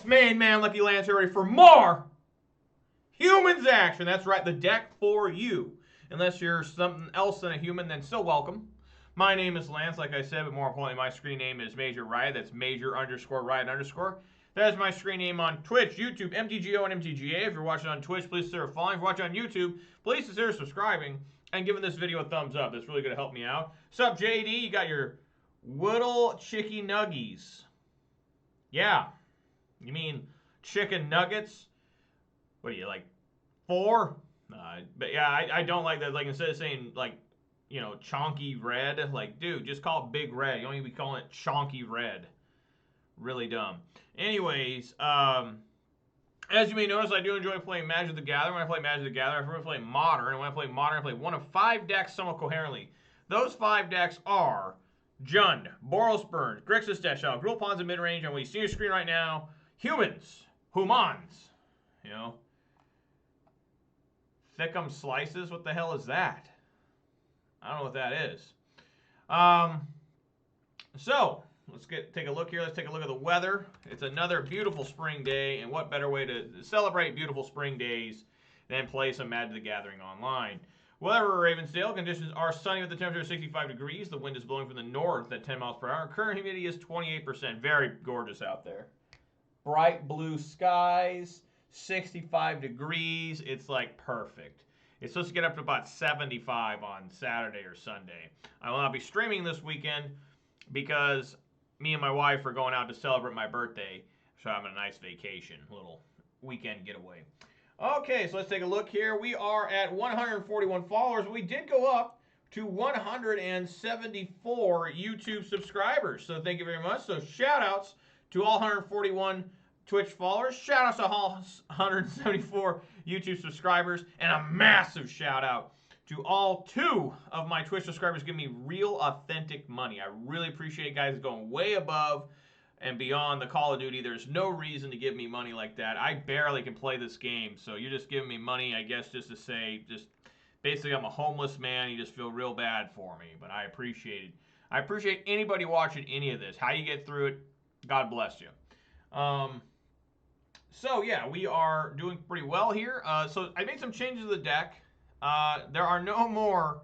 main man, Lucky Lance, here ready for more humans action. That's right, the deck for you. Unless you're something else than a human, then still welcome. My name is Lance, like I said, but more importantly, my screen name is Major Riot. That's Major_Riot_. That is my screen name on Twitch, YouTube, MTGO, and MTGA. If you're watching on Twitch, please consider following. If you're watching on YouTube, please consider subscribing and giving this video a thumbs up. That's really going to help me out. Sup, JD? You got your Whittle Chicky Nuggies. Yeah. You mean chicken nuggets? What are you, like 4? But yeah, I don't like that. Like, instead of saying, like, you know, chonky red, like, dude, just call it big red. You don't even be calling it chonky red. Really dumb. Anyways, as you may notice, I do enjoy playing Magic the Gathering. When I play Magic the Gathering, I prefer to play Modern. And when I play Modern, I play one of 5 decks somewhat coherently. Those 5 decks are Jund, Boros Burns, Grixis Deathshot, Gruul, Ponza Midrange, and what you see on your screen right now, Humans. Humans. You know? Thickum Slices? What the hell is that? I don't know what that is. So, let's take a look here. Let's take a look at the weather. It's another beautiful spring day, and what better way to celebrate beautiful spring days than play some Magic the Gathering online. Weather Ravensdale, conditions are sunny with the temperature of 65 degrees. The wind is blowing from the north at 10 miles per hour. Current humidity is 28%. Very gorgeous out there. Bright blue skies, 65 degrees. It's like perfect. It's supposed to get up to about 75 on Saturday or Sunday. I will not be streaming this weekend because me and my wife are going out to celebrate my birthday. So I'm on a nice vacation, little weekend getaway. Okay, so let's take a look here. We are at 141 followers. We did go up to 174 YouTube subscribers. So thank you very much. So shout outs to all 141 Twitch followers. Shout outs to all 174 YouTube subscribers. And a massive shout out to all 2 of my Twitch subscribers giving me real authentic money. I really appreciate you guys going way above and beyond the Call of Duty. There's no reason to give me money like that. I barely can play this game, so you're just giving me money, I guess, just to say, just basically I'm a homeless man. You just feel real bad for me, but I appreciate it. I appreciate anybody watching any of this. How you get through it, God bless you. So yeah, we are doing pretty well here. So I made some changes to the deck. There are no more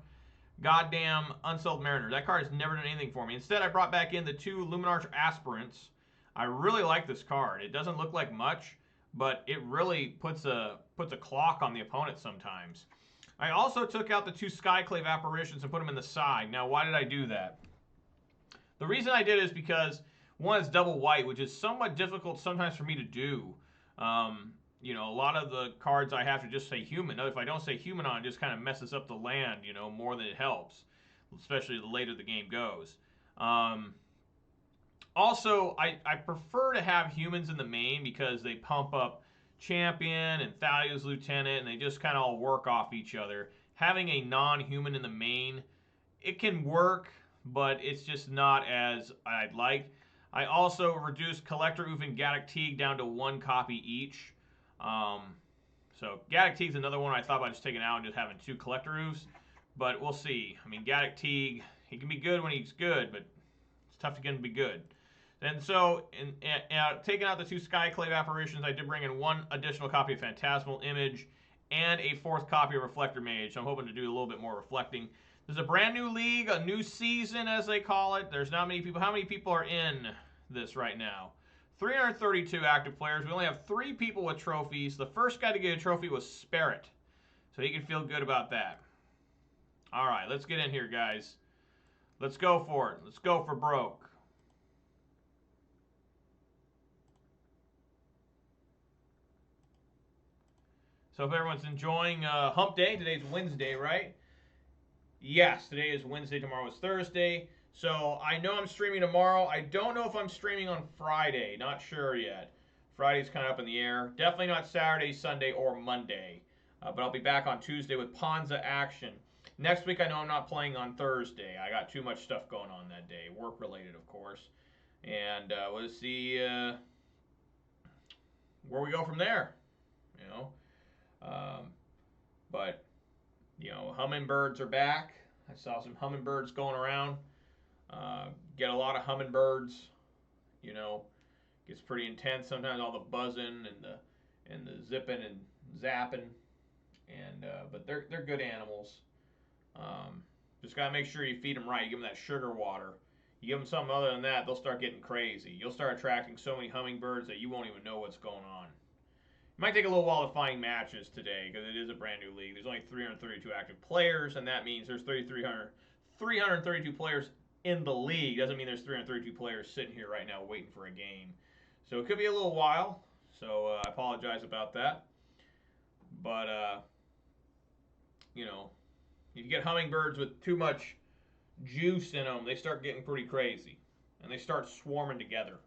goddamn Unsettled Mariner. That card has never done anything for me. Instead, I brought back in the 2 Luminarch Aspirants. I really like this card. It doesn't look like much, but it really puts a clock on the opponent sometimes. I also took out the 2 Skyclave Apparitions and put them in the side. Now, why did I do that? The reason I did is because, one, it's double white, which is somewhat difficult sometimes for me to do. You know, a lot of the cards I have to just say human. If I don't say human on, it just kind of messes up the land, you know, more than it helps, especially the later the game goes. Also, I prefer to have humans in the main because they pump up Champion and Thalia's Lieutenant, and they just kind of all work off each other. Having a non-human in the main, it can work, but it's just not as I'd like. I also reduced Collector Oof and Gaddock Teague down to 1 copy each. So Gaddock Teague's another one I thought about just taking out and just having 2 Collector Oofs, but we'll see. I mean, Gaddock Teague, he can be good when he's good, but it's tough to get him to be good. And so, taking out the 2 Skyclave Apparitions, I did bring in 1 additional copy of Phantasmal Image and a 4th copy of Reflector Mage. So I'm hoping to do a little bit more reflecting. There's a brand new league, a new season as they call it. There's not many people. How many people are in this right now? 332 active players. We only have 3 people with trophies. The first guy to get a trophy was Spirit, so he can feel good about that. All right, let's get in here, guys. Let's go for it. Let's go for broke. So if everyone's enjoying Hump Day, today's Wednesday, right? Yes, today is Wednesday, tomorrow is Thursday. So I know I'm streaming tomorrow. I don't know if I'm streaming on Friday. Not sure yet. Friday's kind of up in the air. Definitely not Saturday, Sunday, or Monday. But I'll be back on Tuesday with Ponza action. Next week, I know I'm not playing on Thursday. I got too much stuff going on that day. Work-related, of course. And we'll see where we go from there. You know. But, you know, hummingbirds are back. I saw some hummingbirds going around. Get a lot of hummingbirds, you know, Gets pretty intense sometimes. All the buzzing and the zipping and zapping, and but they're good animals. Just gotta make sure you feed them right. You give them that sugar water. You give them something other than that, they'll start getting crazy. You'll start attracting so many hummingbirds that you won't even know what's going on. It might take a little while to find matches today because it is a brand new league. There's only 332 active players, and that means there's 332 players in the league. Doesn't mean there's 332 players sitting here right now waiting for a game. So it could be a little while. So I apologize about that. But, you know, if you get hummingbirds with too much juice in them, they start getting pretty crazy. And they start swarming together.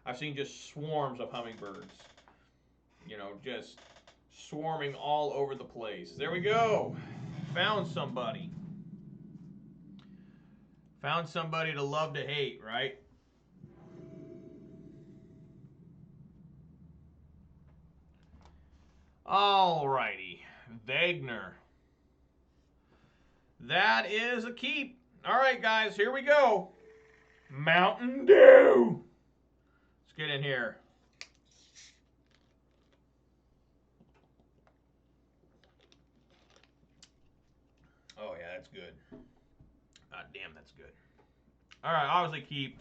I've seen just swarms of hummingbirds. You know, just swarming all over the place. There we go. Found somebody. Found somebody to love to hate, right? Alrighty. Wagner. That is a keep. Alright, guys, here we go. Mountain Dew. Let's get in here. Oh, yeah, that's good. God damn, that's good. Alright, obviously keep.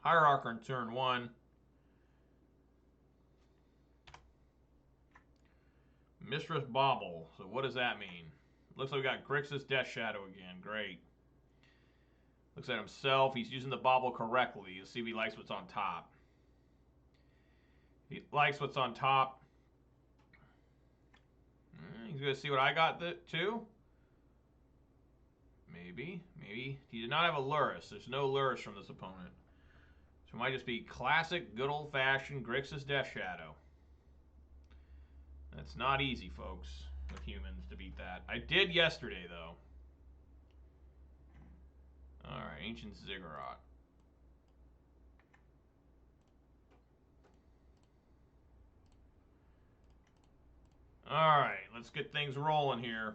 Hierarch on turn 1. Mistress Bauble. So what does that mean? Looks like we got Grixis Death Shadow again. Great. Looks at himself. He's using the bauble correctly. Let's see if he likes what's on top. If he likes what's on top. He's going to see what I got too. Maybe. Maybe. He did not have a Luris. There's no Luris from this opponent. So it might just be classic, good old-fashioned Grixis Death Shadow. That's not easy, folks, with humans to beat that. I did yesterday, though. Alright, Ancient Ziggurat. Alright, let's get things rolling here.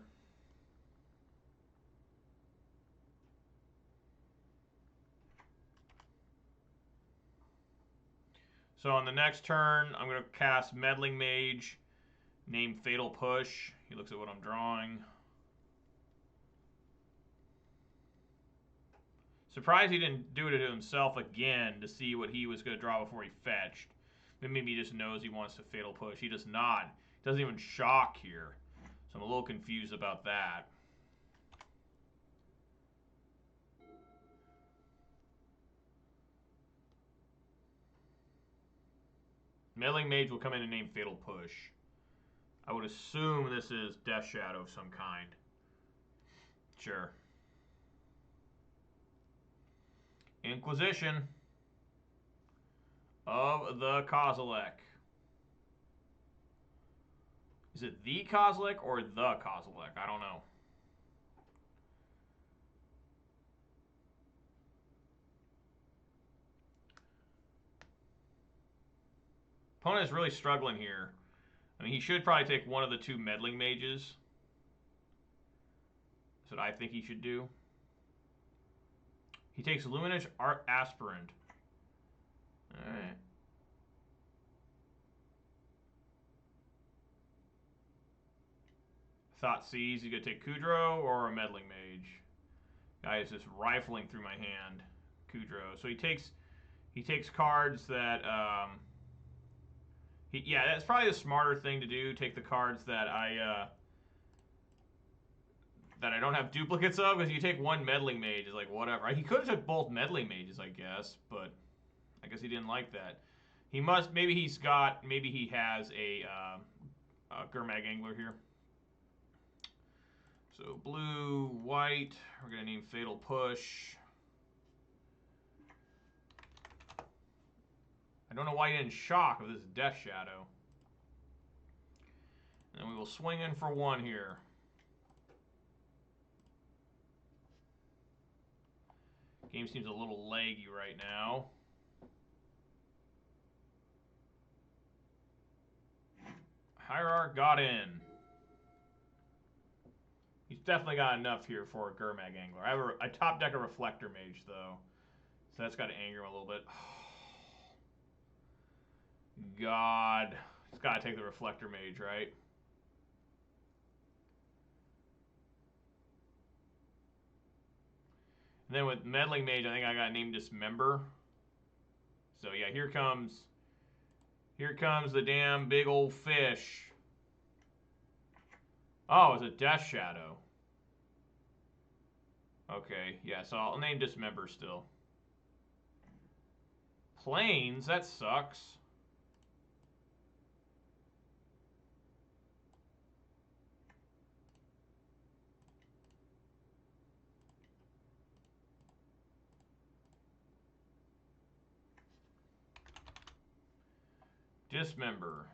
So on the next turn, I'm going to cast Meddling Mage, name Fatal Push. He looks at what I'm drawing. Surprised he didn't do it to himself again to see what he was going to draw before he fetched. Maybe he just knows he wants to Fatal Push. He does not. He doesn't even shock here. So I'm a little confused about that. Meddling Mage will come in and name Fatal Push. I would assume this is Death Shadow of some kind. Sure. Inquisition of the Kozilek. Is it the Kozilek or the Kozilek? I don't know. Opponent is really struggling here. I mean, he should probably take one of the two Meddling Mages. That's what I think he should do. He takes Luminous Aspirant. Alright. Thought Seize, he's going to take Kudro or a Meddling Mage. Guy is just rifling through my hand. Kudro. So he takes cards that yeah, that's probably the smarter thing to do. Take the cards that I don't have duplicates of, because you take one Meddling Mage, is like whatever. He could have took both Meddling Mages, I guess, but I guess he didn't like that. He must, maybe he has a Gurmag Angler here. So blue, white, we're going to name Fatal Push. I don't know why he didn't shock with this Death Shadow. And we will swing in for one here. Game seems a little laggy right now. Hierarch got in. He's definitely got enough here for a Gurmag Angler. I have a top deck of Reflector Mage, though. So that's got to anger him a little bit. God. It's got to take the Reflector Mage, right? And then with Meddling Mage, I think I got to name Dismember. So yeah, here comes the damn big old fish. Oh, it's a Death Shadow. Okay, yeah, so I'll name Dismember still. Planes? That sucks. Dismember.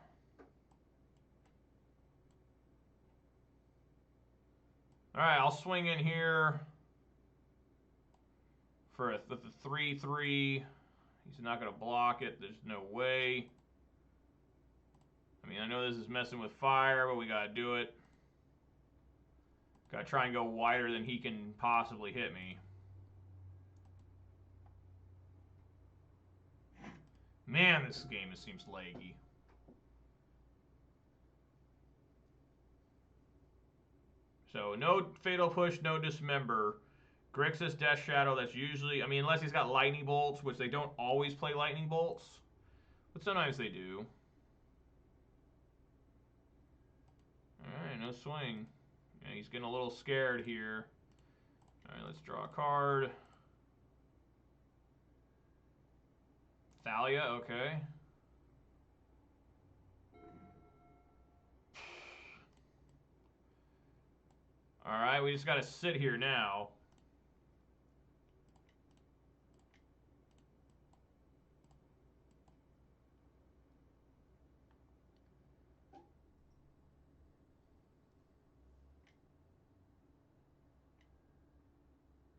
Alright, I'll swing in here for the 3/3. He's not going to block it. There's no way. I mean, I know this is messing with fire, but we got to do it. Got to try and go wider than he can possibly hit me. Man, this game seems laggy. So no Fatal Push, no Dismember. Grixis Death Shadow, that's usually... I mean, unless he's got Lightning Bolts, which they don't always play Lightning Bolts. But sometimes they do. Alright, no swing. Yeah, he's getting a little scared here. Alright, let's draw a card. Thalia, okay. Alright, we just gotta sit here now.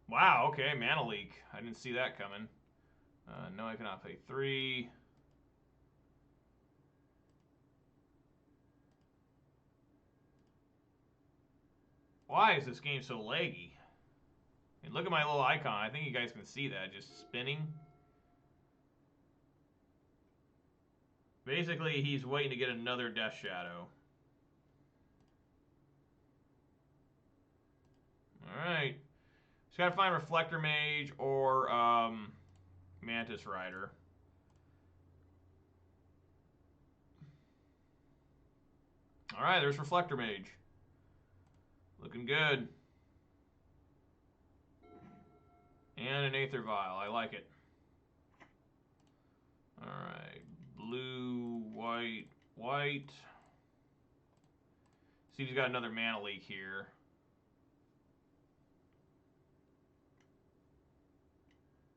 Wow, okay, Mana Leak. I didn't see that coming. No, I cannot pay 3. Why is this game so laggy? I mean, look at my little icon. I think you guys can see that. Just spinning. Basically, he's waiting to get another Death Shadow. Alright. Just gotta find Reflector Mage or Mantis Rider. Alright, there's Reflector Mage. Looking good. And an Aether Vial. I like it. Alright. Blue, white, white. See if he's got another Mana Leak here.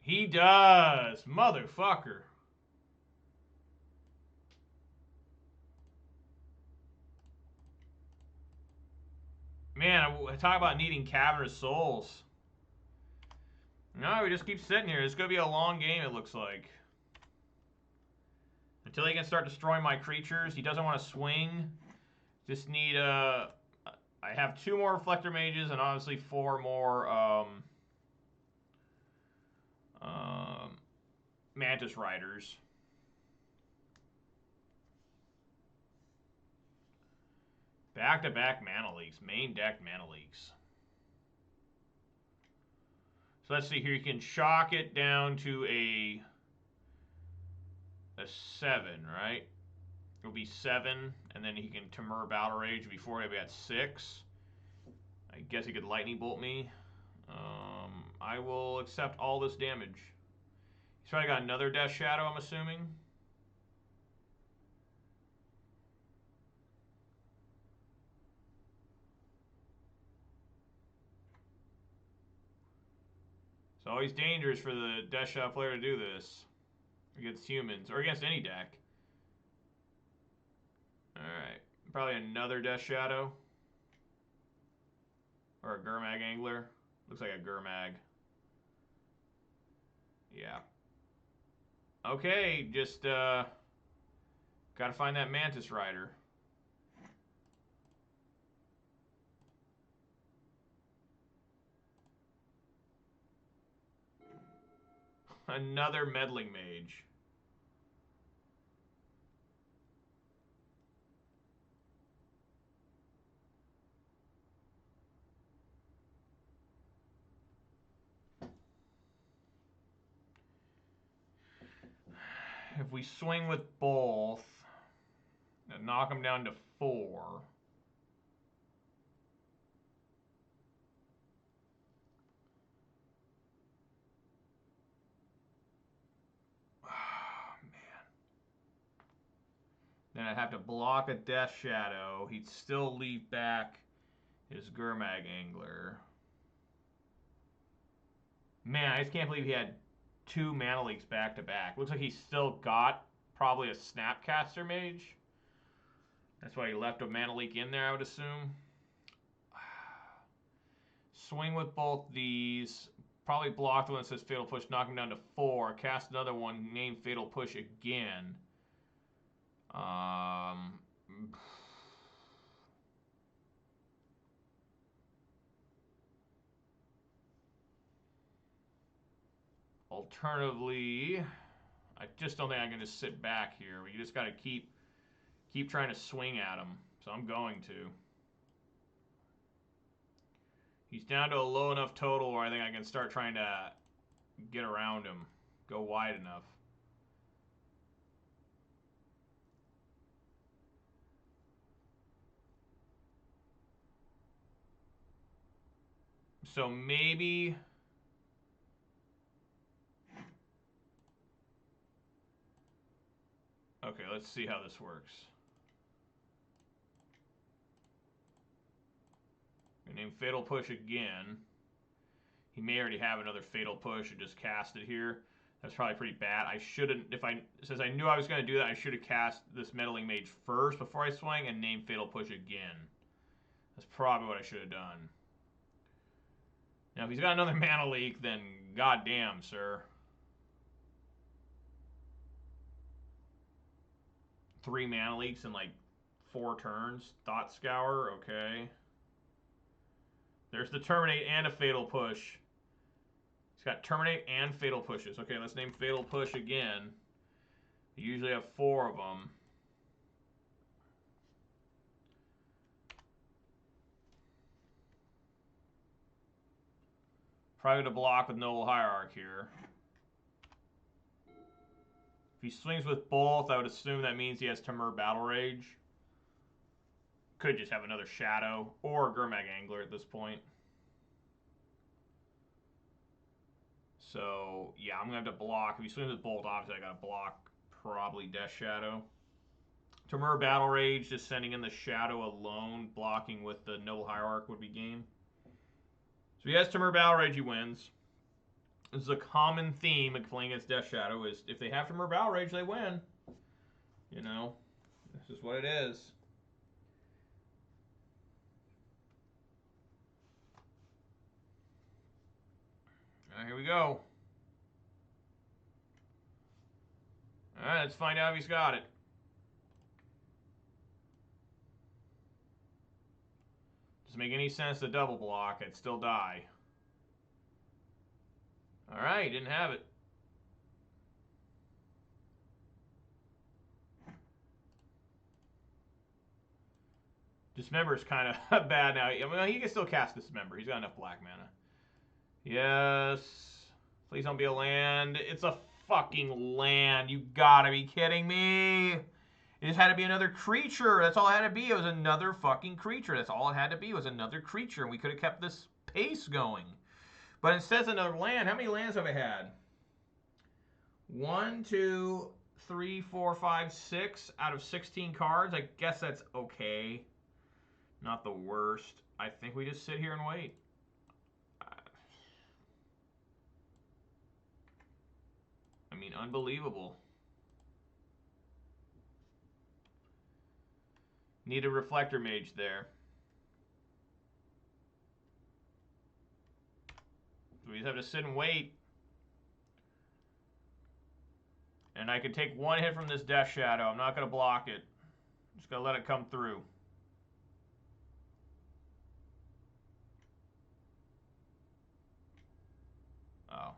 He does! Motherfucker. Man, I talk about needing Cavernous Souls. No, we just keep sitting here. It's going to be a long game, it looks like. Until he can start destroying my creatures. He doesn't want to swing. Just need, I have 2 more Reflector Mages and obviously 4 more, Mantis Riders. Back-to-back Mana Leaks. Main deck Mana Leaks. So let's see here. You can shock it down to a 7, right? It'll be 7, and then he can Temur Battle Rage. Before he got 6. I guess he could Lightning Bolt me. I will accept all this damage. He's probably got another Death Shadow, I'm assuming. It's always dangerous for the Death Shadow player to do this against humans, or against any deck. Alright, probably another Death Shadow. Or a Gurmag Angler. Looks like a Gurmag. Yeah. Okay, just gotta find that Mantis Rider. Another Meddling Mage. if we swing with both, and knock him down to 4. Then I'd have to block a Death Shadow. He'd still leave back his Gurmag Angler. Man, I just can't believe he had 2 Mana Leaks back to back. Looks like he's still got probably a Snapcaster Mage. That's why he left a Mana Leak in there, I would assume. Swing with both these. Probably block the one that says Fatal Push, knock him down to 4. Cast another one, name Fatal Push again. Alternatively, I just don't think I can just sit back here. We just got to keep trying to swing at him. So I'm going to. He's down to a low enough total where I think I can start trying to get around him, go wide enough. So maybe... Okay, let's see how this works. We name Fatal Push again. He may already have another Fatal Push and just cast it here. That's probably pretty bad. I shouldn't, since I knew I was going to do that, I should have cast this Meddling Mage first before I swing and name Fatal Push again. That's probably what I should have done. Now, if he's got another Mana Leak, then goddamn, sir. 3 Mana Leaks in like 4 turns. Thought Scour, okay. There's the Terminate and a Fatal Push. He's got Terminate and Fatal Pushes. Okay, let's name Fatal Push again. We usually have 4 of them. Probably going to block with Noble Hierarch here. If he swings with both, I would assume that means he has Temur Battle Rage. Could just have another Shadow or Gurmag Angler at this point. So, yeah, I'm going to have to block. If he swings with both, obviously I got to block probably Death Shadow. Temur Battle Rage, just sending in the Shadow alone, blocking with the Noble Hierarch would be game. So he has Temur Battle Rage, he wins. This is a common theme of playing against Death Shadow, is if they have Temur Battle Rage, they win. You know, this is what it is. All right, here we go. All right, let's find out if he's got it. Doesn't make any sense to double block. I'd still die. All right, didn't have it. Dismember is kind of bad now. I mean, he can still cast Dismember. He's got enough black mana. Yes. Please don't be a land. It's a fucking land. You gotta be kidding me. It just had to be another creature. That's all it had to be. It was another fucking creature. That's all it had to be. It was another creature. And we could have kept this pace going. But instead of another land, how many lands have I had? 1, 2, 3, 4, 5, 6 out of 16 cards. I guess that's okay. Not the worst. I think we just sit here and wait. I mean, unbelievable. Need a Reflector Mage there. We just have to sit and wait. And I can take 1 hit from this Death Shadow. I'm not going to block it. Just going to let it come through. Oh.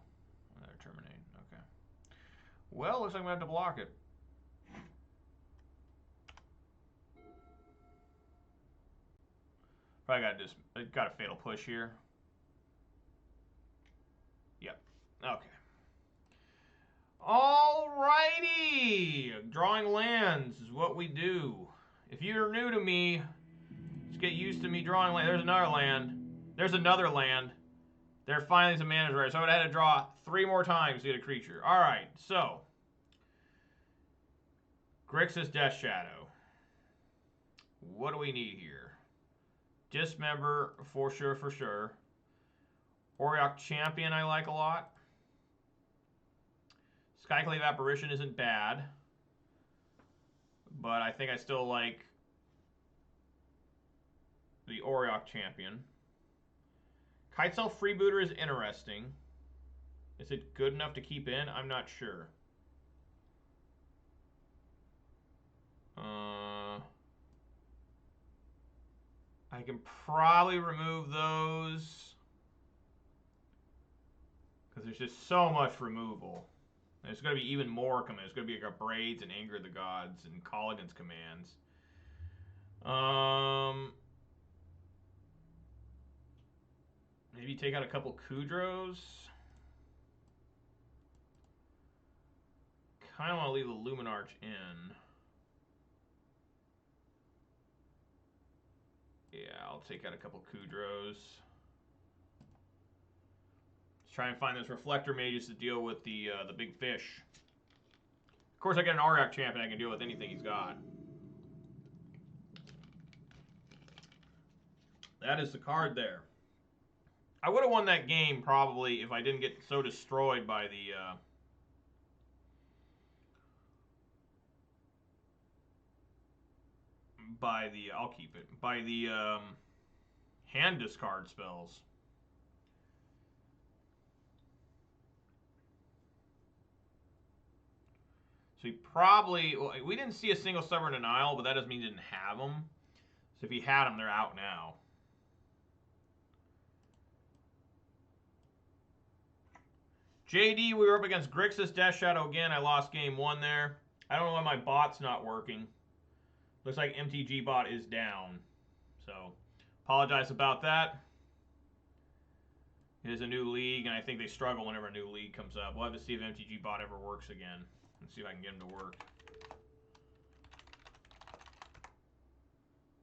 Another Terminate. Okay. Well, looks like I'm going to have to block it. Probably got a Fatal Push here. Yep. Okay. Alrighty. Drawing lands is what we do. If you're new to me, just get used to me drawing land. There's another land. There's another land. There finally some mana rare. So I would have had to draw 3 more times to get a creature. Alright, so. Grixis Death Shadow. What do we need here? Dismember, for sure, for sure. Patriotic Champion I like a lot. Skyclave Apparition isn't bad. But I think I still like the Patriotic Champion. Kitesail Freebooter is interesting. Is it good enough to keep in? I'm not sure. I can probably remove those because there's just so much removal. There's going to be even more coming. There's going to be like Braids and Anger of the Gods and Colligan's commands. Maybe take out a couple Kudros. Kind of want to leave the Luminarch in. Yeah, I'll take out a couple Kudros. Let's try and find those Reflector Mages to deal with the big fish. Of course, I get an Patriotic Champion. I can deal with anything he's got. That is the card there. I would have won that game probably if I didn't get so destroyed by the I'll keep it, by the hand discard spells. So he probably, well, we didn't see a single Stubborn Denial, but that doesn't mean he didn't have them. So if he had them, they're out now. JD, we were up against Grixis Death Shadow again. I lost game 1 there. I don't know why my bot's not working. Looks like MTG bot is down. So, apologize about that. It is a new league, and I think they struggle whenever a new league comes up. We'll have to see if MTG bot ever works again. Let's see if I can get him to work.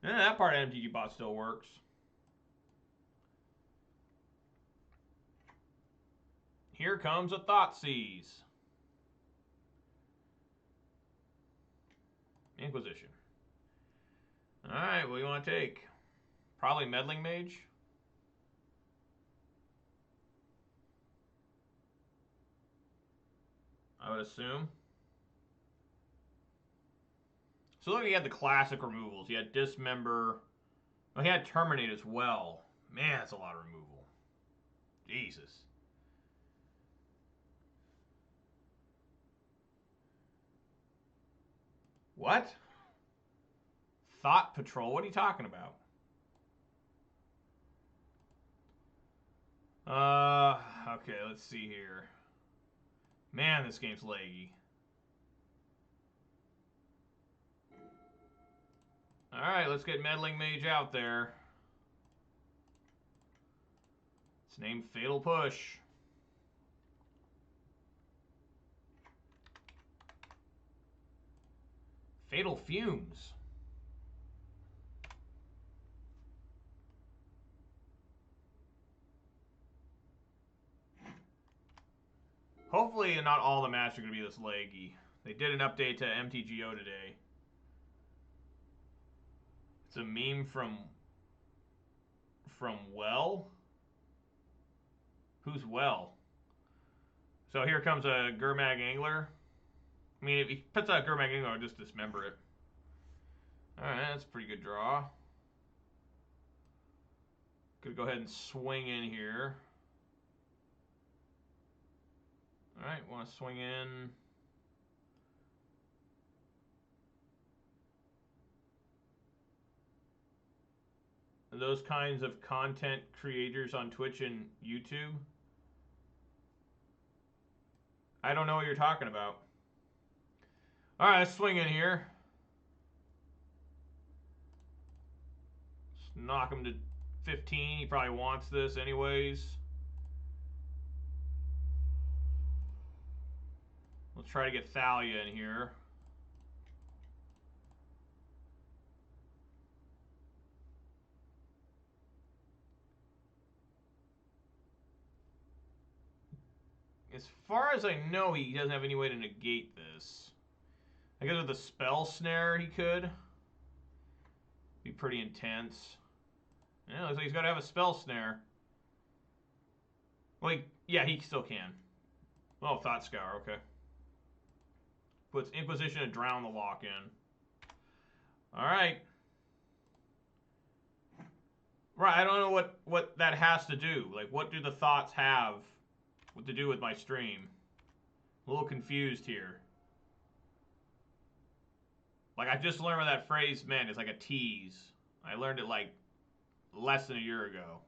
And that part of MTG bot still works. Here comes a Thoughtseize. Inquisition. Alright, what do you want to take? Probably Meddling Mage. I would assume. So look, he had the classic removals. He had Dismember. Oh, he had Terminate as well. Man, that's a lot of removal. Jesus. What? Thought Patrol? What are you talking about? Okay, let's see here. Man, this game's laggy. Alright, let's get Meddling Mage out there. It's named Fatal Push. Fatal Fumes. Hopefully not all the matches are going to be this laggy. They did an update to MTGO today. It's a meme from Well? Who's Well? So here comes a Gurmag Angler. I mean, if he puts out Gurmag Angler, I'll just dismember it. Alright, that's a pretty good draw. Could go ahead and swing in here. Alright, want to swing in. Those kinds of content creators on Twitch and YouTube. I don't know what you're talking about. Alright, let's swing in here. Let's knock him to 15. He probably wants this anyways. Let's try to get Thalia in here. far as I know, he doesn't have any way to negate this. I guess with the spell snare, he could. Be pretty intense. Yeah, looks like he's got to have a spell snare. Well, yeah, he still can. Oh, Thought Scour, okay. Puts Inquisition to drown the lock in. Alright. Right, I don't know what that has to do. Like, what do the thoughts have to do with my stream? A little confused here. Like, I just learned what that phrase meant. It's like a tease. I learned it, like, less than a year ago.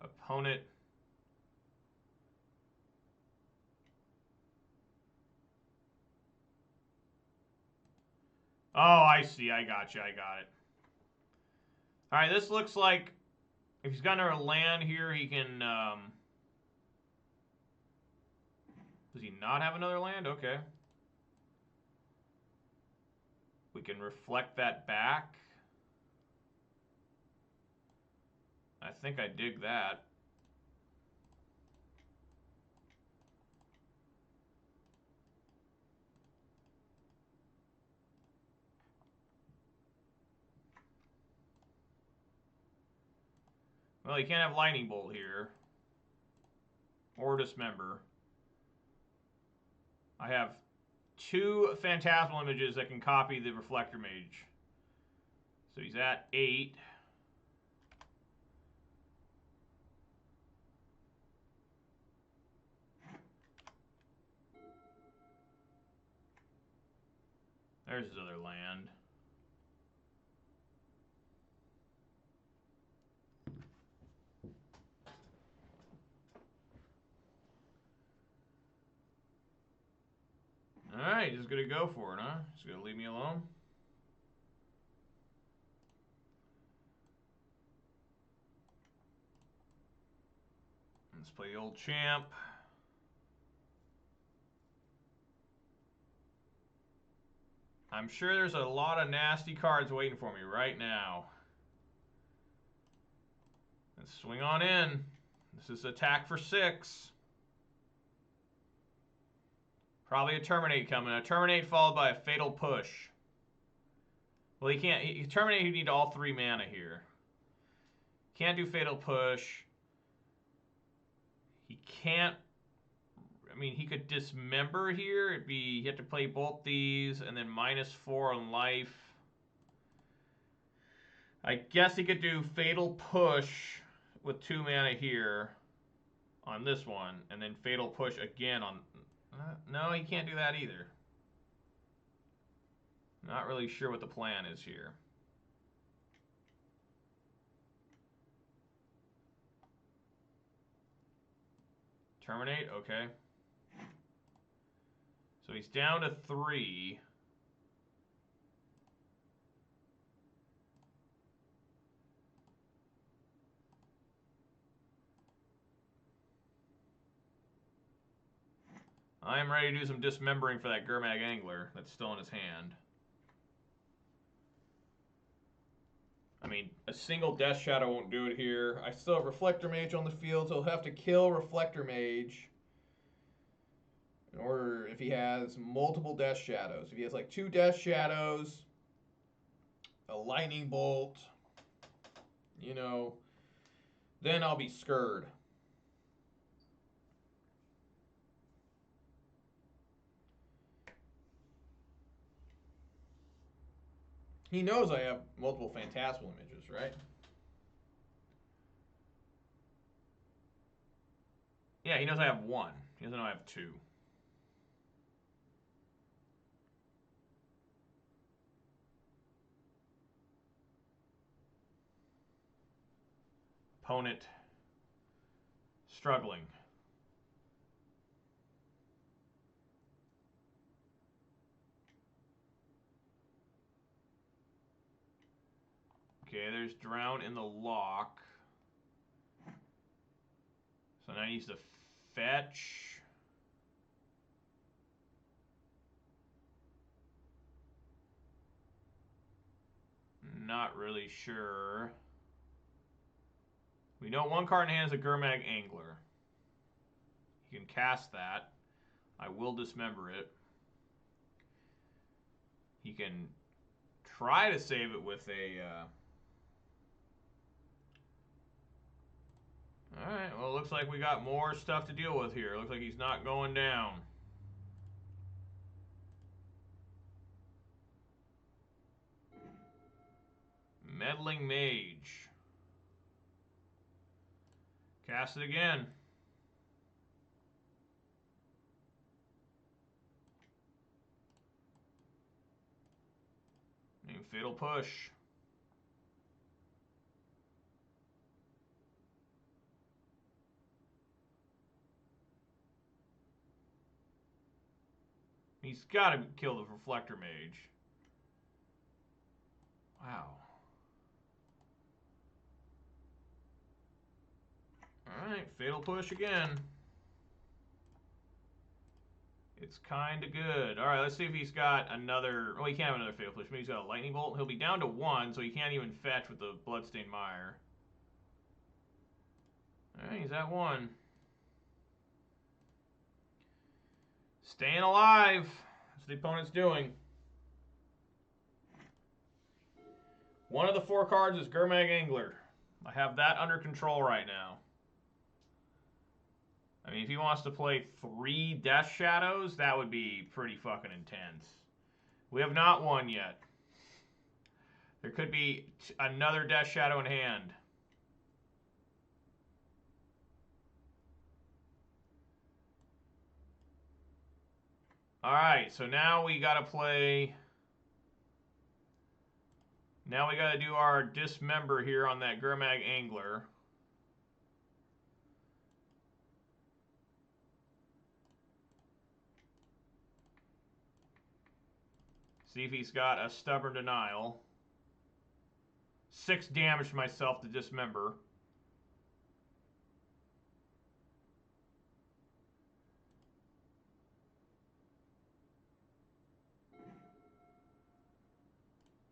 Opponent. Oh, I see. I got you. I got it. All right, this looks like if he's got another land here, he can... does he not have another land? Okay. We can reflect that back. I think I dig that. Well, you can't have Lightning Bolt here. Or Dismember. I have 2 Phantasmal images that can copy the Reflector Mage. So he's at 8. There's his other land. Alright, just gonna go for it, huh? Just gonna leave me alone? Let's play the old champ. I'm sure there's a lot of nasty cards waiting for me right now. Let's swing on in. This is attack for 6. Probably a Terminate coming. A Terminate followed by a Fatal Push. Well, he can't. Terminate, you need all 3 mana here. Can't do Fatal Push. He can't... I mean, he could Dismember here. It'd be... You have to play both these, and then -4 on life. I guess he could do Fatal Push with 2 mana here on this one, and then Fatal Push again on... no, he can't do that either. Not really sure what the plan is here. Terminate, okay. So he's down to 3. I am ready to do some dismembering for that Gurmag Angler that's still in his hand. I mean, a single Death Shadow won't do it here. I still have Reflector Mage on the field, so he'll have to kill Reflector Mage in order, if he has multiple Death Shadows. If he has like 2 Death Shadows, a Lightning Bolt, you know, then I'll be scared. He knows I have multiple Phantasmal images, right? Yeah, he knows I have 1. He doesn't know I have 2. Opponent struggling. Okay, there's Drown in the Lock. So now he needs to fetch. Not really sure. We know one card in hand is a Gurmag Angler. You can cast that. I will dismember it. He can try to save it with a... Alright, well, it looks like we got more stuff to deal with here. Looks like he's not going down. Meddling Mage. Cast it again. And Fatal Push. He's got to kill the Reflector Mage. Wow. Alright, Fatal Push again. It's kind of good. Alright, let's see if he's got another... Oh, he can't have another Fatal Push. Maybe he's got a Lightning Bolt. He'll be down to 1, so he can't even fetch with the Bloodstained Mire. Alright, he's at 1. Staying alive. That's what the opponent's doing. One of the 4 cards is Gurmag Angler. I have that under control right now. I mean, if he wants to play 3 Death Shadows, that would be pretty fucking intense. We have not won yet. There could be another Death Shadow in hand. Alright, so now we gotta play... Now we gotta do our Dismember here on that Gurmag Angler. See if he's got a Stubborn Denial. 6 damage to myself to Dismember.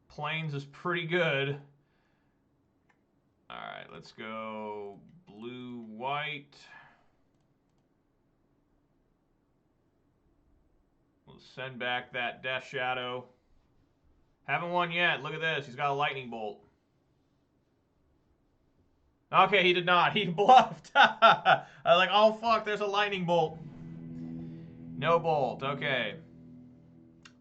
Plains is pretty good. Alright, let's go blue-white. We'll send back that Death Shadow. Haven't won yet. Look at this. He's got a Lightning Bolt. Okay, he did not. He bluffed. I was like, oh, fuck, there's a Lightning Bolt. No Bolt. Okay.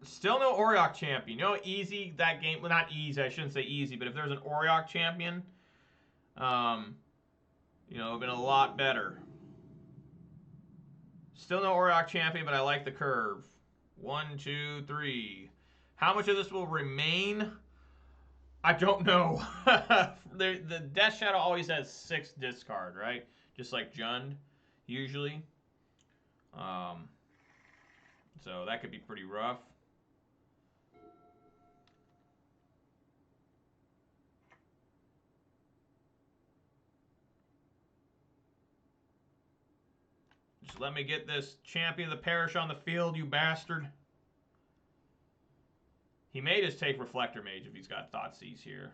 Still no Auriok champion. You know how easy that game... Well, not easy. I shouldn't say easy. But if there's an Auriok champion, you know, it would have been a lot better. Still no Auriok champion, but I like the curve. 1, 2, 3. How much of this will remain? I don't know. The Death Shadow always has 6 discard, right? Just like Jund, usually. So that could be pretty rough. Just let me get this Champion of the Parish on the field, you bastard. He may just take Reflector Mage if he's got Thoughtseize here.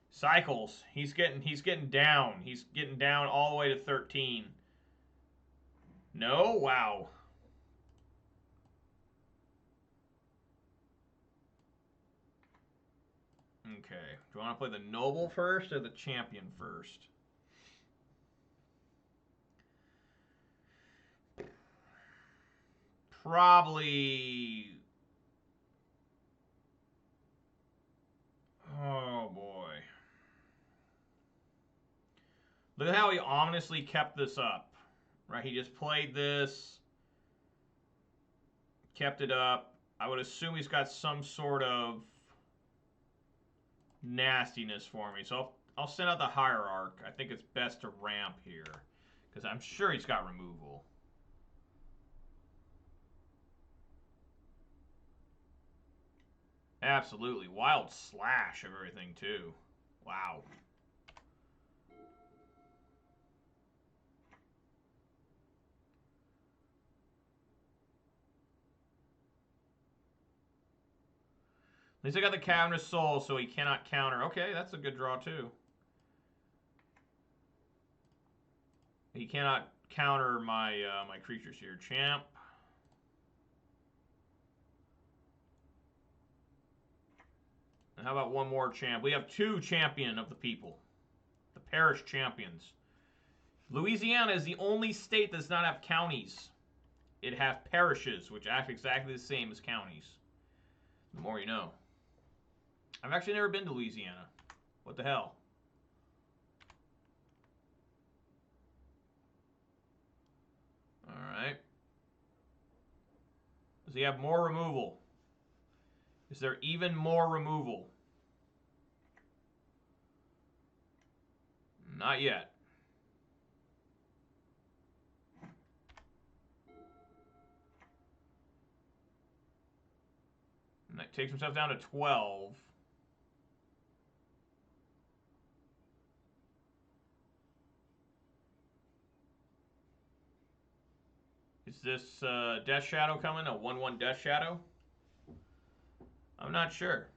Cycles. He's getting down. He's getting down all the way to 13. No? Wow. Okay. Do you want to play the Noble first or the Champion first? Probably... Oh, boy. Look at how he ominously kept this up. Right? He just played this. Kept it up. I would assume he's got some sort of nastiness for me. So I'll send out the Hierarch. I think it's best to ramp here. Because I'm sure he's got removal. Absolutely. Wild slash of everything, too. Wow. At least I got the Cavernous Soul, so he cannot counter. Okay, that's a good draw, too. He cannot counter my my creatures here. Champ. And how about one more champ? We have 2 champion of the people. The parish champions. Louisiana is the only state that does not have counties. It has parishes, which act exactly the same as counties. The more you know. I've actually never been to Louisiana. What the hell? Alright. Does he have more removal? Is there even more removal? Not yet. And that takes himself down to 12. Is this Death Shadow coming? A 1/1 Death Shadow? I'm not sure.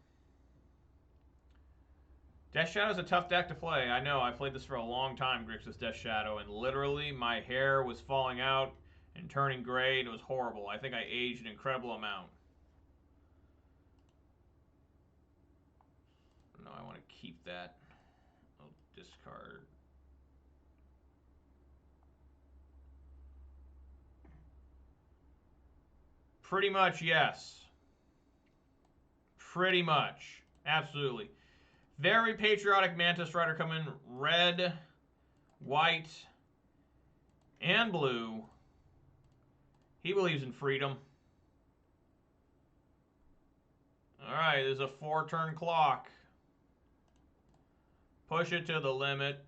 Death Shadow is a tough deck to play. I know. I played this for a long time, Grixis Death Shadow, and literally my hair was falling out and turning gray, and it was horrible. I think I aged an incredible amount. No, I want to keep that. I'll discard. Pretty much, yes. Pretty much. Absolutely. Very patriotic Mantis Rider coming. Red, white, and blue. He believes in freedom. Alright, there's a 4-turn clock. Push it to the limit.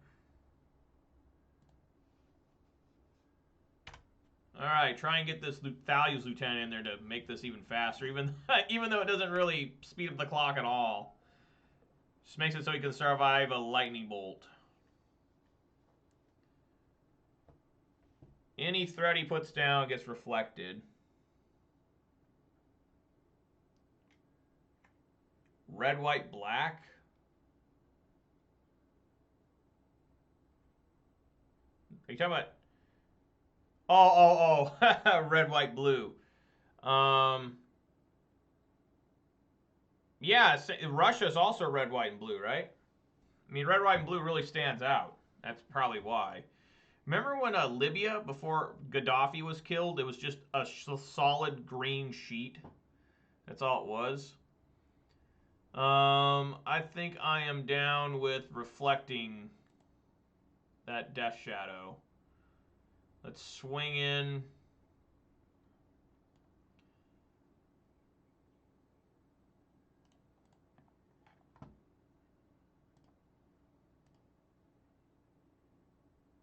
Alright, try and get this Values Lieutenant in there to make this even faster, even though it doesn't really speed up the clock at all. Just makes it so he can survive a lightning bolt. Any threat he puts down gets reflected. Red, white, black. Are you talking about? Oh. Red, white, blue. Yeah, Russia's also red, white, and blue, right? I mean, red, white, and blue really stands out. That's probably why. Remember when Libya, before Gaddafi was killed, it was just a solid green sheet? That's all it was. I think I am down with reflecting that Death Shadow. Let's swing in.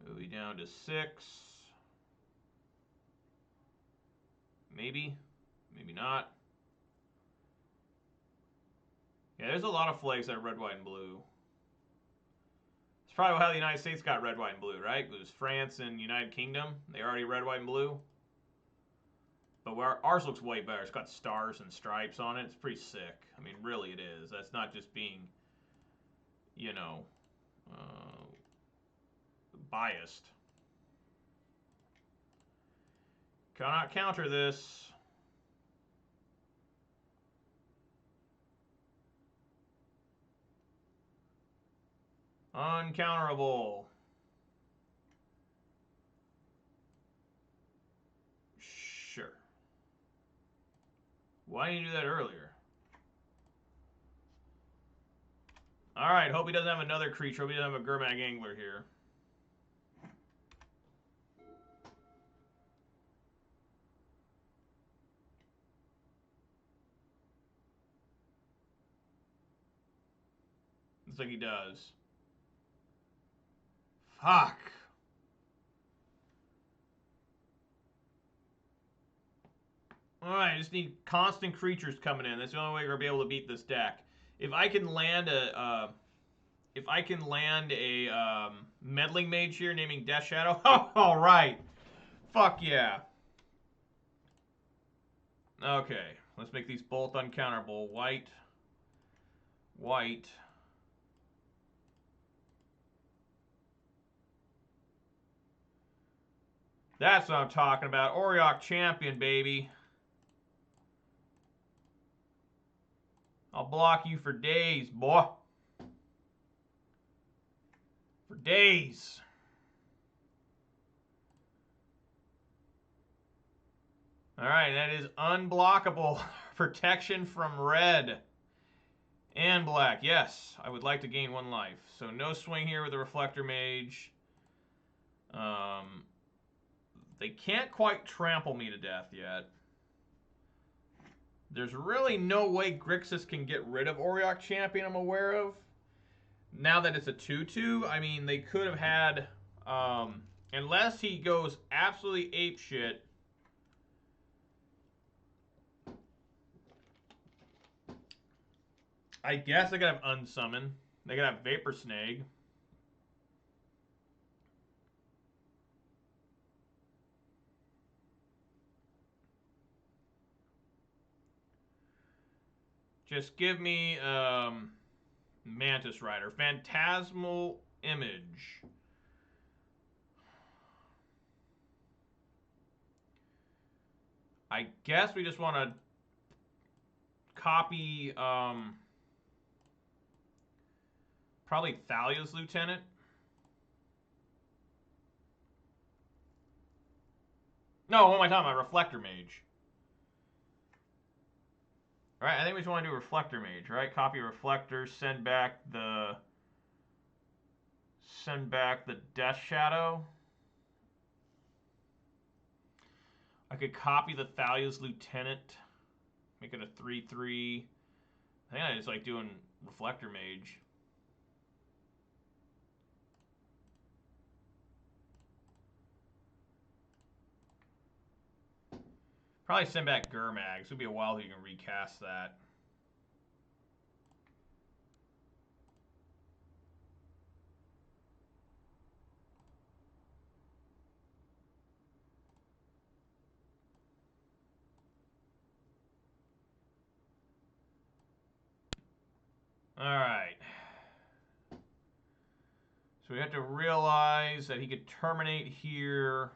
Moving down to 6. Maybe. Maybe not. Yeah, there's a lot of flags that are red, white, and blue. It's probably how the United States got red, white, and blue, right? It was France and United Kingdom. They already red, white, and blue. But ours looks way better. It's got stars and stripes on it. It's pretty sick. I mean, really it is. That's not just being, you know, biased. Cannot counter this. Uncounterable. Sure. Why didn't you do that earlier? Alright, hope he doesn't have another creature. Hope he doesn't have a Gurmag Angler here. Looks like he does. Fuck. Alright, I just need constant creatures coming in. That's the only way we're gonna be able to beat this deck. If I can land a meddling mage here naming Death Shadow, alright. Fuck yeah. Okay, let's make these both uncounterable. White. White. That's what I'm talking about. Auriok champion, baby. I'll block you for days, boy. For days. Alright, that is unblockable. Protection from red. And black. Yes, I would like to gain 1 life. So no swing here with the Reflector Mage. They can't quite trample me to death yet. There's really no way Grixis can get rid of Auriok Champion, I'm aware of. Now that it's a 2-2, I mean, they could have had... unless he goes absolutely apeshit. I guess they could have Unsummon. They could have Vapor Snag. Just give me Mantis Rider. Phantasmal Image. I guess we just want to copy probably Thalia's Lieutenant. No, what am I talking about? Reflector Mage. Alright, I think we just want to do Reflector Mage, right? Copy Reflector, send back the Death Shadow. I could copy the Thalia's Lieutenant, make it a 3/3. I think I just like doing Reflector Mage. Probably send back Gurmag. It'll be a while till you can recast that. Alright. So we have to realize that he could terminate here.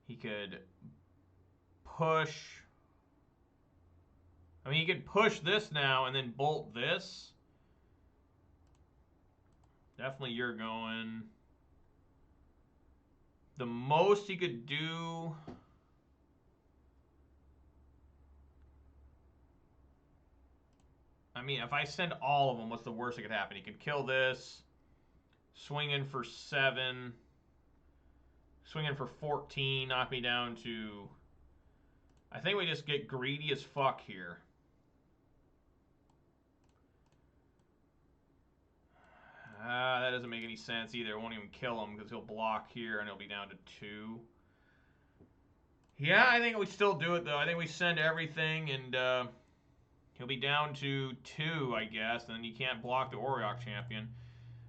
He could push. I mean, he could push this now and then bolt this. Definitely you're going. The most he could do... I mean, if I send all of them, what's the worst that could happen? He could kill this. Swing in for 7. Swing in for 14. Knock me down to... I think we just get greedy as fuck here. That doesn't make any sense either. It won't even kill him because he'll block here and he'll be down to 2. Yeah, I think we still do it, though. I think we send everything and he'll be down to 2, I guess. And then you can't block the Auriok Champion.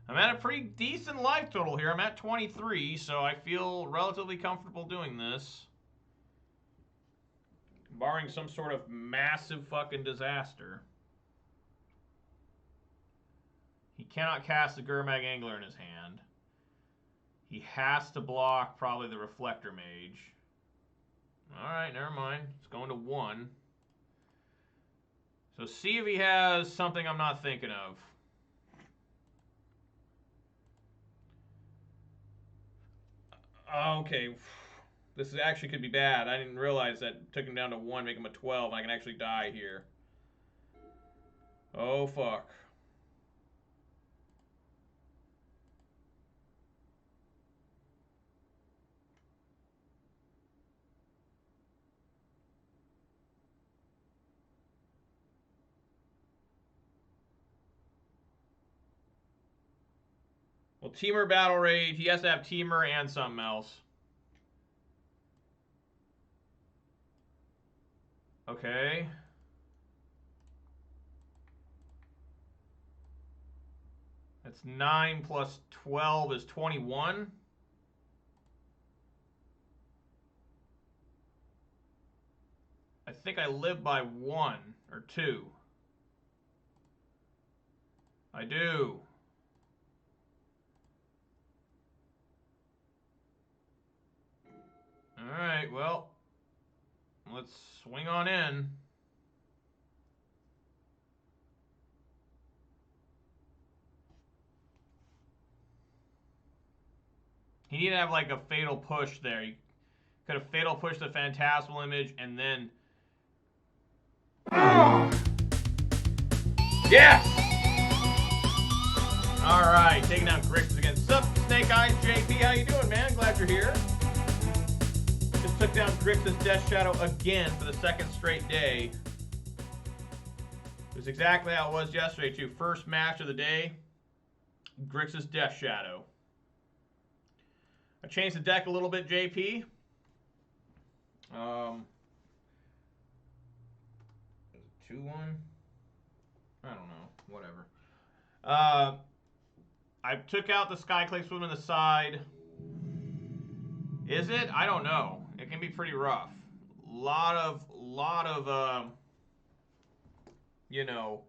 I'm at a pretty decent life total here. I'm at 23, so I feel relatively comfortable doing this. Barring some sort of massive fucking disaster. He cannot cast the Gurmag Angler in his hand. He has to block probably the Reflector Mage. Alright, never mind. It's going to 1. So see if he has something I'm not thinking of. Okay. This actually could be bad. I didn't realize that took him down to 1, make him a 12. I can actually die here. Oh, fuck. Well, Teamer Battle Rage. He has to have Teamer and something else. Okay. That's 9 plus 12 is 21. I think I live by 1 or 2. I do. right, well, let's swing on in. He needed to have like a fatal push there. He could have fatal pushed the Phantasmal Image and then... Yes! Alright, taking down Grixis against Sup Snake Eyes. JP, how you doing, man? Glad you're here. Just took down Grixis Death Shadow again for the second straight day. It was exactly how it was yesterday, too. First match of the day, Grixis Death Shadow. I changed the deck a little bit, JP. 2-1. I don't know. Whatever. I took out the Skyclave Swim on the side. Is it? I don't know. It can be pretty rough. Lot of you know,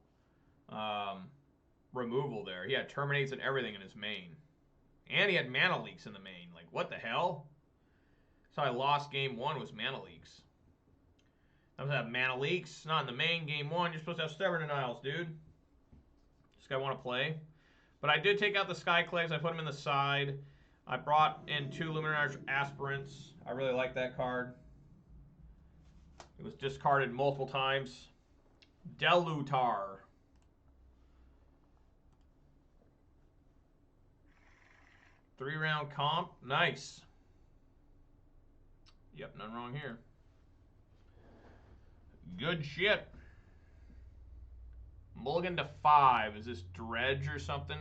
removal there. He had Terminates and everything in his main. And he had Mana Leaks in the main. Like, what the hell? So I lost game 1 was Mana Leaks. I was have Mana Leaks, not in the main game 1. You're supposed to have Stubborn Denials, dude. This guy want to play. But I did take out the Skyclaves. I put them in the side. I brought in 2 Luminary Aspirants. I really like that card. It was discarded multiple times. Delutar. Three-round comp. Nice. Yep, none wrong here. Good shit. Mulligan to 5. Is this Dredge or something?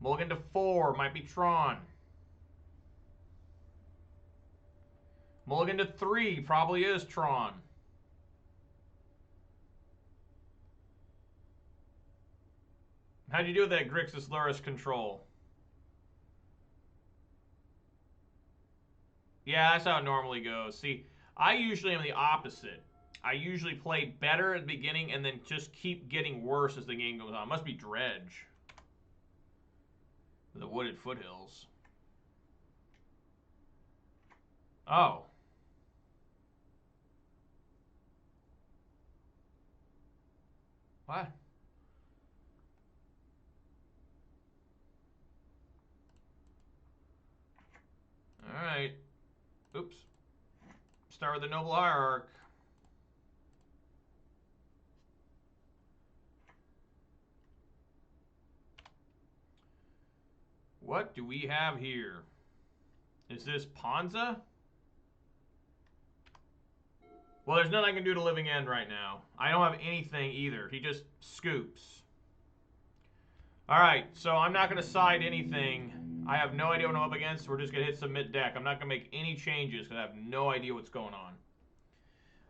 Mulligan to 4. Might be Tron. Mulligan to 3. Probably is Tron. How'd you do with that Grixis Luris control? Yeah, that's how it normally goes. See, I usually am the opposite. I usually play better at the beginning and then just keep getting worse as the game goes on. It must be Dredge. The Wooded Foothills. Oh. What? Alright. Oops. Start with the Noble Hierarch. What do we have here? Is this Ponza? Well, there's nothing I can do to Living End right now. I don't have anything either. He just scoops. Alright, so I'm not going to side anything. I have no idea what I'm up against. We're just going to hit submit deck. I'm not going to make any changes because I have no idea what's going on.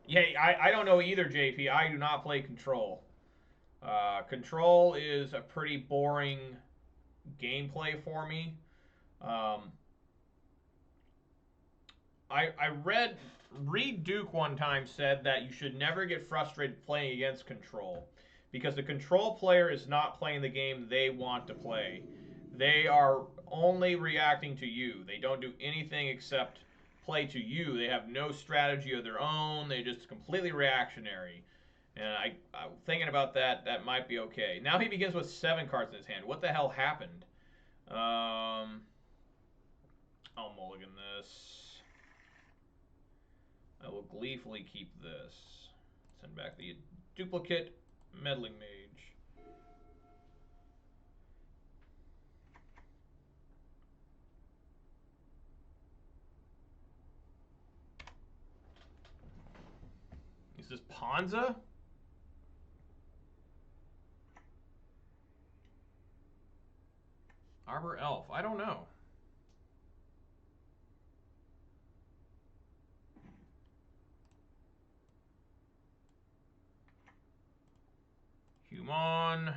Yeah, I don't know either, JP. I do not play Control. Control is a pretty boring gameplay for me. I read Duke one time said that you should never get frustrated playing against Control because the Control player is not playing the game they want to play. They are only reacting to you. They don't do anything except play to you. They have no strategy of their own. They're just completely reactionary. And I'm thinking about that. That might be okay. Now he begins with 7 cards in his hand. What the hell happened? I'll mulligan this. I will gleefully keep this. Send back the duplicate meddling mage. Is this Ponza? Arbor Elf. I don't know. Human.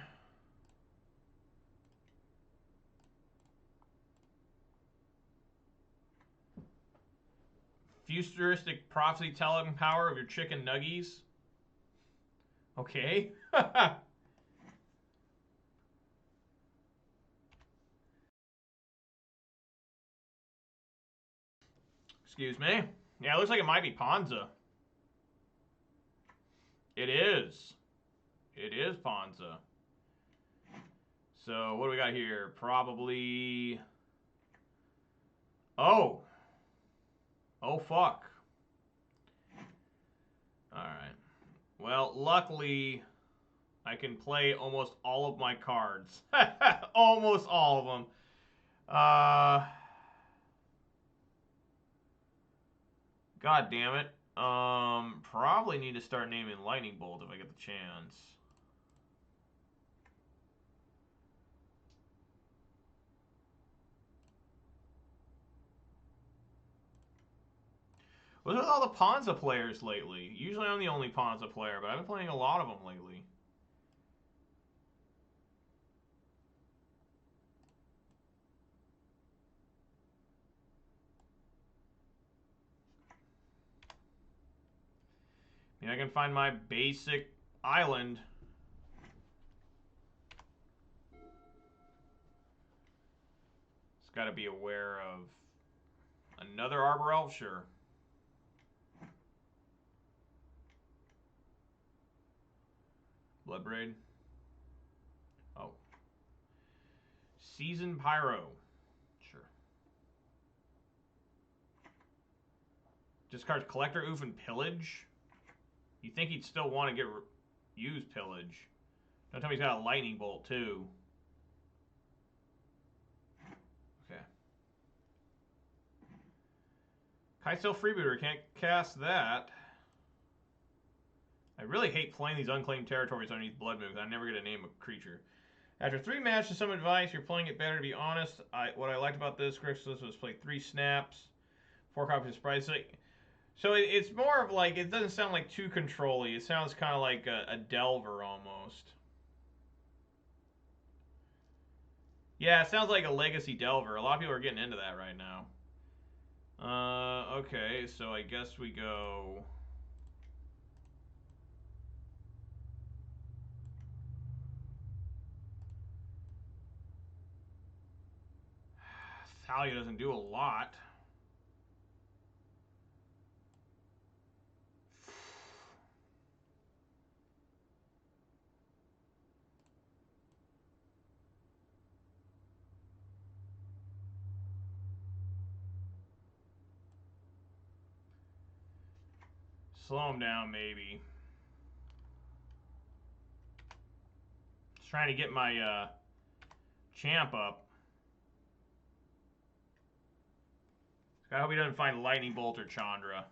Futuristic prophecy telling power of your chicken nuggies. Okay. Excuse me. Yeah, it looks like it might be Ponza. It is. It is Ponza. So, what do we got here? Probably... Oh! Oh, fuck. Alright. Well, luckily, I can play almost all of my cards. Almost all of them. God damn it. Probably need to start naming Lightning Bolt if I get the chance. What's with all the Ponza players lately? Usually I'm the only Ponza player, but I've been playing a lot of them lately. I mean, I can find my basic island. It's got to be aware of another Arbor Elf, sure. Bloodbraid. Oh. Seasoned Pyro. Sure. Discards Collector, Oof, and Pillage. You think he'd still want to use Pillage. Don't tell me he's got a Lightning Bolt, too. Okay. Kai'Sail Freebooter, can't cast that. I really hate playing these unclaimed territories underneath Blood Moon because I never get to name a creature. After 3 matches, some advice. You're playing it better, to be honest. What I liked about this, Grixis, was play 3 snaps, 4 copies of Surprise. So it's more of like, it doesn't sound like too control-y. It sounds kind of like a Delver almost. Yeah, it sounds like a Legacy Delver. A lot of people are getting into that right now. Okay, so I guess we go... Thalia doesn't do a lot. Slow him down, maybe. Just trying to get my champ up. I hope he doesn't find Lightning Bolt or Chandra.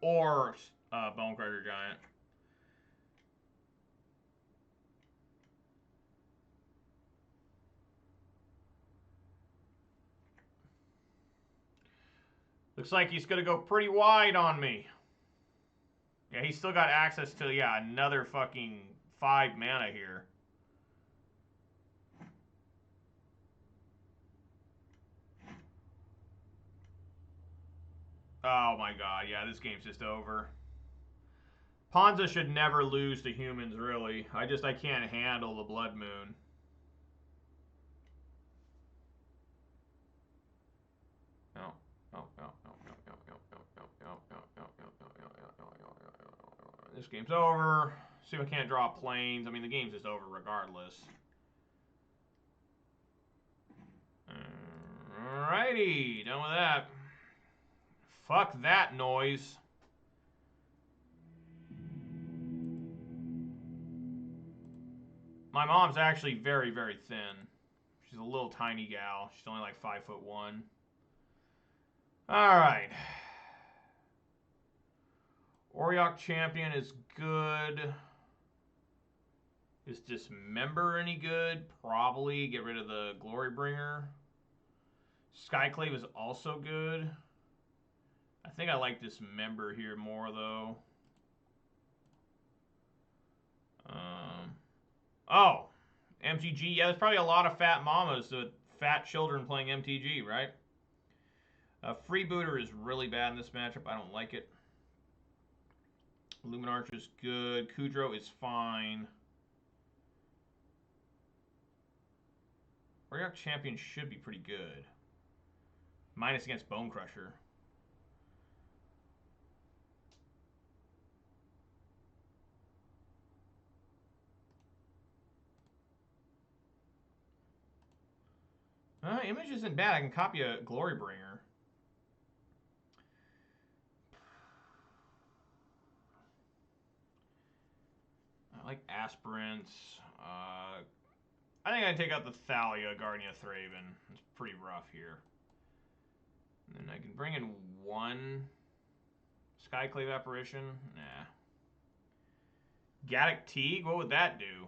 Or Bonecrusher Giant. Looks like he's going to go pretty wide on me. Yeah, he's still got access to, yeah, another fucking 5 mana here. Oh my god, yeah, this game's just over. Ponza should never lose to humans, really. I can't handle the Blood Moon. This game's over. See if I can't draw planes. I mean, the game's just over regardless. Alrighty, done with that. Fuck that noise. My mom's actually very, very thin. She's a little tiny gal. She's only like 5'1". Alright. Auriok Champion is good. Is Dismember any good? Probably. Get rid of the Glorybringer. Skyclave is also good. I think I like Dismember here more, though. Oh, MTG. Yeah, there's probably a lot of fat mamas, fat children playing MTG, right? Freebooter is really bad in this matchup. I don't like it. Luminarch is good. Kudrow is fine. Auriok Champion should be pretty good. Minus against Bonecrusher. Image isn't bad. I can copy a Glorybringer. I like Aspirants. I think I'd take out the Thalia, Guardian of Thraben. It's pretty rough here. And then I can bring in one Skyclave Apparition. Nah. Gaddock Teague? What would that do?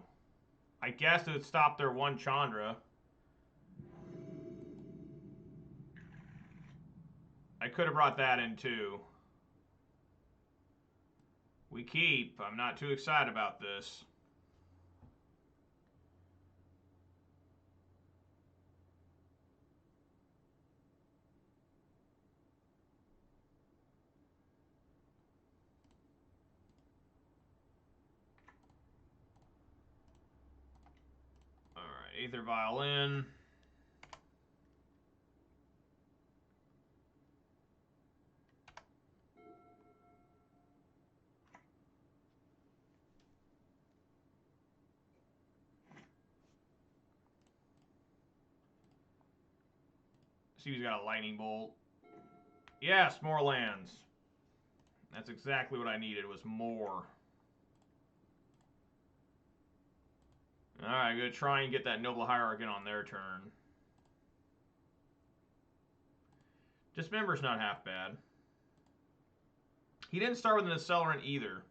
I guess it would stop their one Chandra. I could have brought that in too. We keep. I'm not too excited about this. Alright, Aether Violin. See, he's got a Lightning Bolt. Yes, more lands. That's exactly what I needed, was more. Alright, I'm going to try and get that Noble Hierarch in on their turn. Dismember's not half bad. He didn't start with an Accelerant either.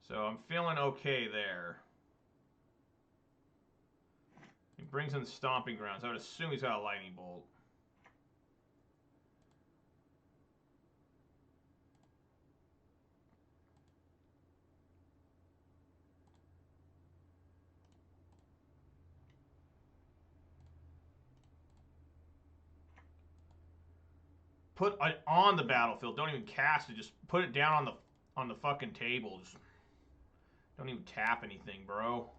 So I'm feeling okay there. He brings in Stomping Grounds. I would assume he's got a Lightning Bolt. Put it on the battlefield. Don't even cast it. Just put it down on the fucking table. Just don't even tap anything, bro.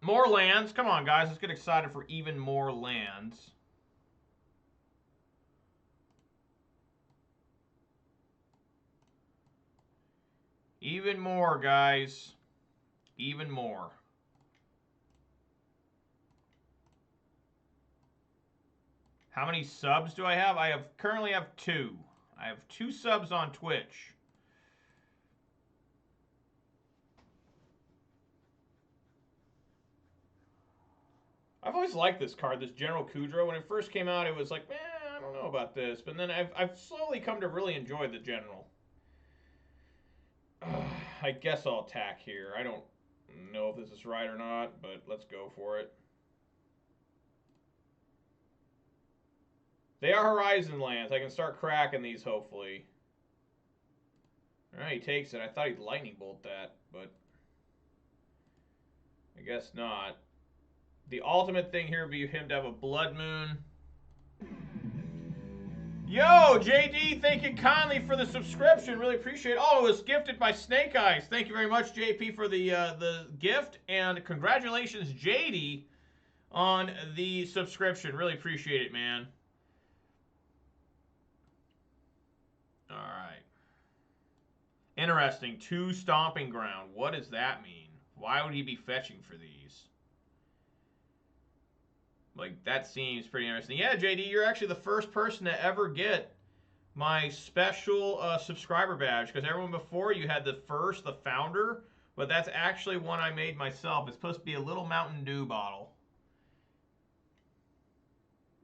More lands. Come on, guys. Let's get excited for even more lands. Even more, guys. Even more. How many subs do I have? I currently have 2. I have 2 subs on Twitch. I've always liked this card, this General Kudrow. When it first came out, it was like, I don't know about this. But then I've slowly come to really enjoy the General. I guess I'll attack here. I don't know if this is right or not, but let's go for it. They are Horizon lands. I can start cracking these, hopefully. Alright, he takes it. I thought he'd Lightning Bolt that, but I guess not. The ultimate thing here would be him to have a Blood Moon. Yo, JD, thank you kindly for the subscription. Really appreciate it. Oh, it was gifted by Snake Eyes. Thank you very much, JP, for the gift. And congratulations, JD, on the subscription. Really appreciate it, man. All right. Interesting. 2 Stomping Ground. What does that mean? Why would he be fetching for these? Like, that seems pretty interesting. Yeah, JD, you're actually the first person to ever get my special subscriber badge, because everyone before you had the founder, but that's actually one I made myself. It's supposed to be a little Mountain Dew bottle.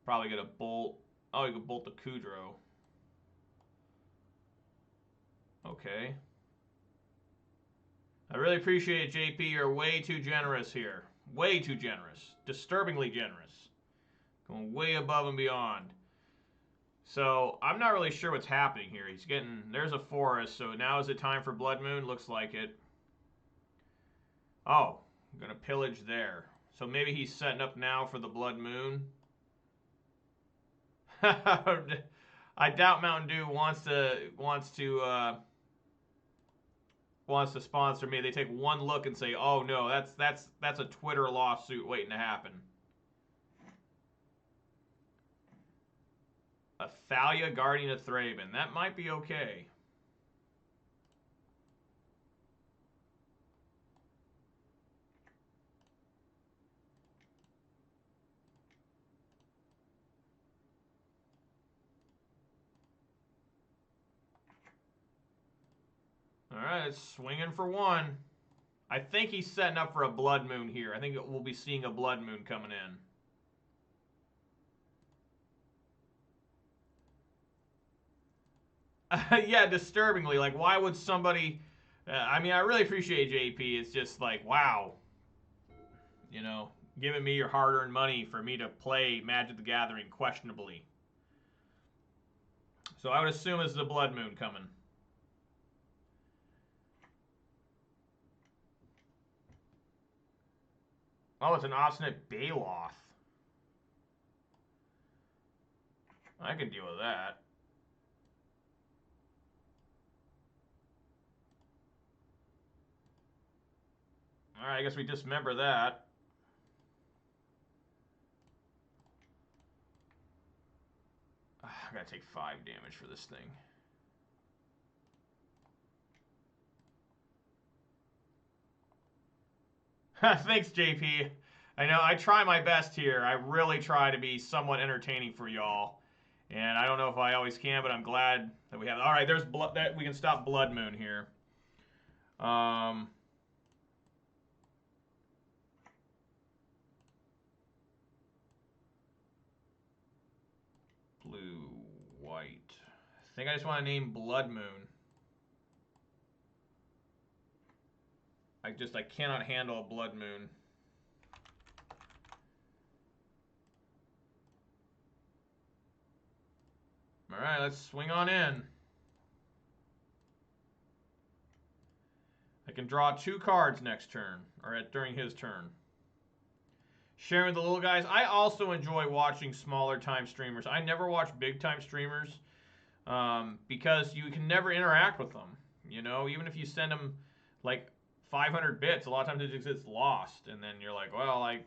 Probably gonna bolt. Oh, you could bolt the Kudrow. Okay. I really appreciate it, JP. You're way too generous here. Way too generous. Disturbingly generous. Going way above and beyond. So, I'm not really sure what's happening here. He's getting... There's a forest, so now is it time for Blood Moon? Looks like it. Oh, I'm going to pillage there. So maybe he's setting up now for the Blood Moon. I doubt Mountain Dew wants to sponsor me. They take one look and say, "Oh no, that's a Twitter lawsuit waiting to happen." A Thalia, Guardian of Thraben. That might be okay. Alright, it's swinging for one. I think he's setting up for a blood moon here. I think we'll be seeing a blood moon coming in. Yeah, disturbingly. Like, why would somebody... I mean, I really appreciate JP. It's just like, wow. You know, giving me your hard-earned money for me to play Magic the Gathering questionably. So I would assume this is a blood moon coming. Oh, it's an obstinate Baloth. I could deal with that. Alright, I guess we dismember that. I gotta take 5 damage for this thing. Thanks, JP. I know I try my best here. I really try to be somewhat entertaining for y'all. And I don't know if I always can, but I'm glad that we have. All right, there's blood. That we can stop Blood Moon here. Blue, white. I think I just want to name Blood Moon. I cannot handle a Blood Moon. Alright, let's swing on in. I can draw 2 cards next turn, or during his turn. Sharing with the little guys. I also enjoy watching smaller time streamers. I never watch big time streamers because you can never interact with them. You know, even if you send them like 500 bits, a lot of times it just gets lost. And then you're like, well, I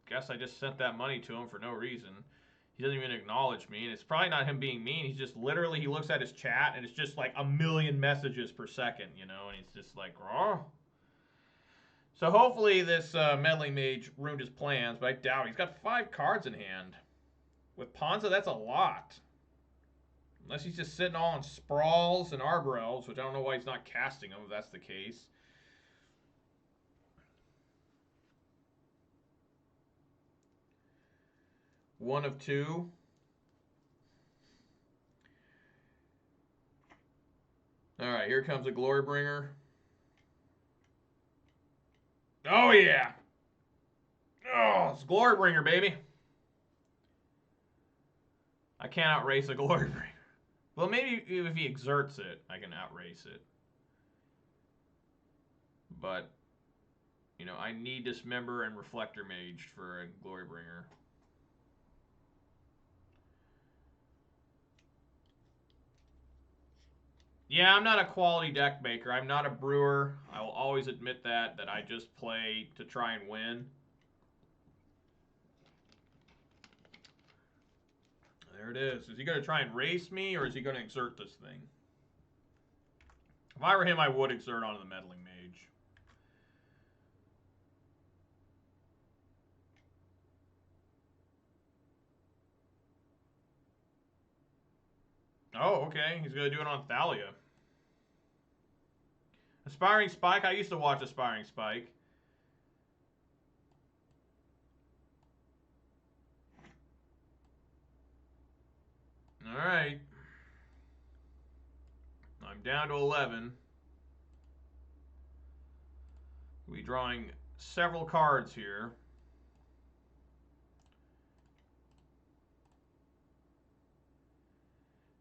guess I just sent that money to him for no reason. He doesn't even acknowledge me. And it's probably not him being mean. He's just literally, he looks at his chat and it's just like a million messages per second, you know, and he's just like, oh. So hopefully this meddling mage ruined his plans, but I doubt it. He's got 5 cards in hand. With Ponza, that's a lot. Unless he's just sitting all on Sprawls and Arbor Elves, which I don't know why he's not casting them if that's the case. One of 2. Alright, here comes a Glorybringer. Oh, yeah. Oh, it's Glorybringer, baby. I can't outrace a Glorybringer. Well, maybe if he exerts it, I can outrace it. But, you know, I need Dismember and Reflector Mage for a Glorybringer. Yeah, I'm not a quality deck maker. I'm not a brewer. I will always admit that I just play to try and win. There it is. Is he going to try and race me, or is he going to exert this thing? If I were him, I would exert onto the Meddling Mage. Oh, okay. He's going to do it on Thalia. Aspiring Spike? I used to watch Aspiring Spike. Alright. I'm down to 11. We'll be drawing several cards here.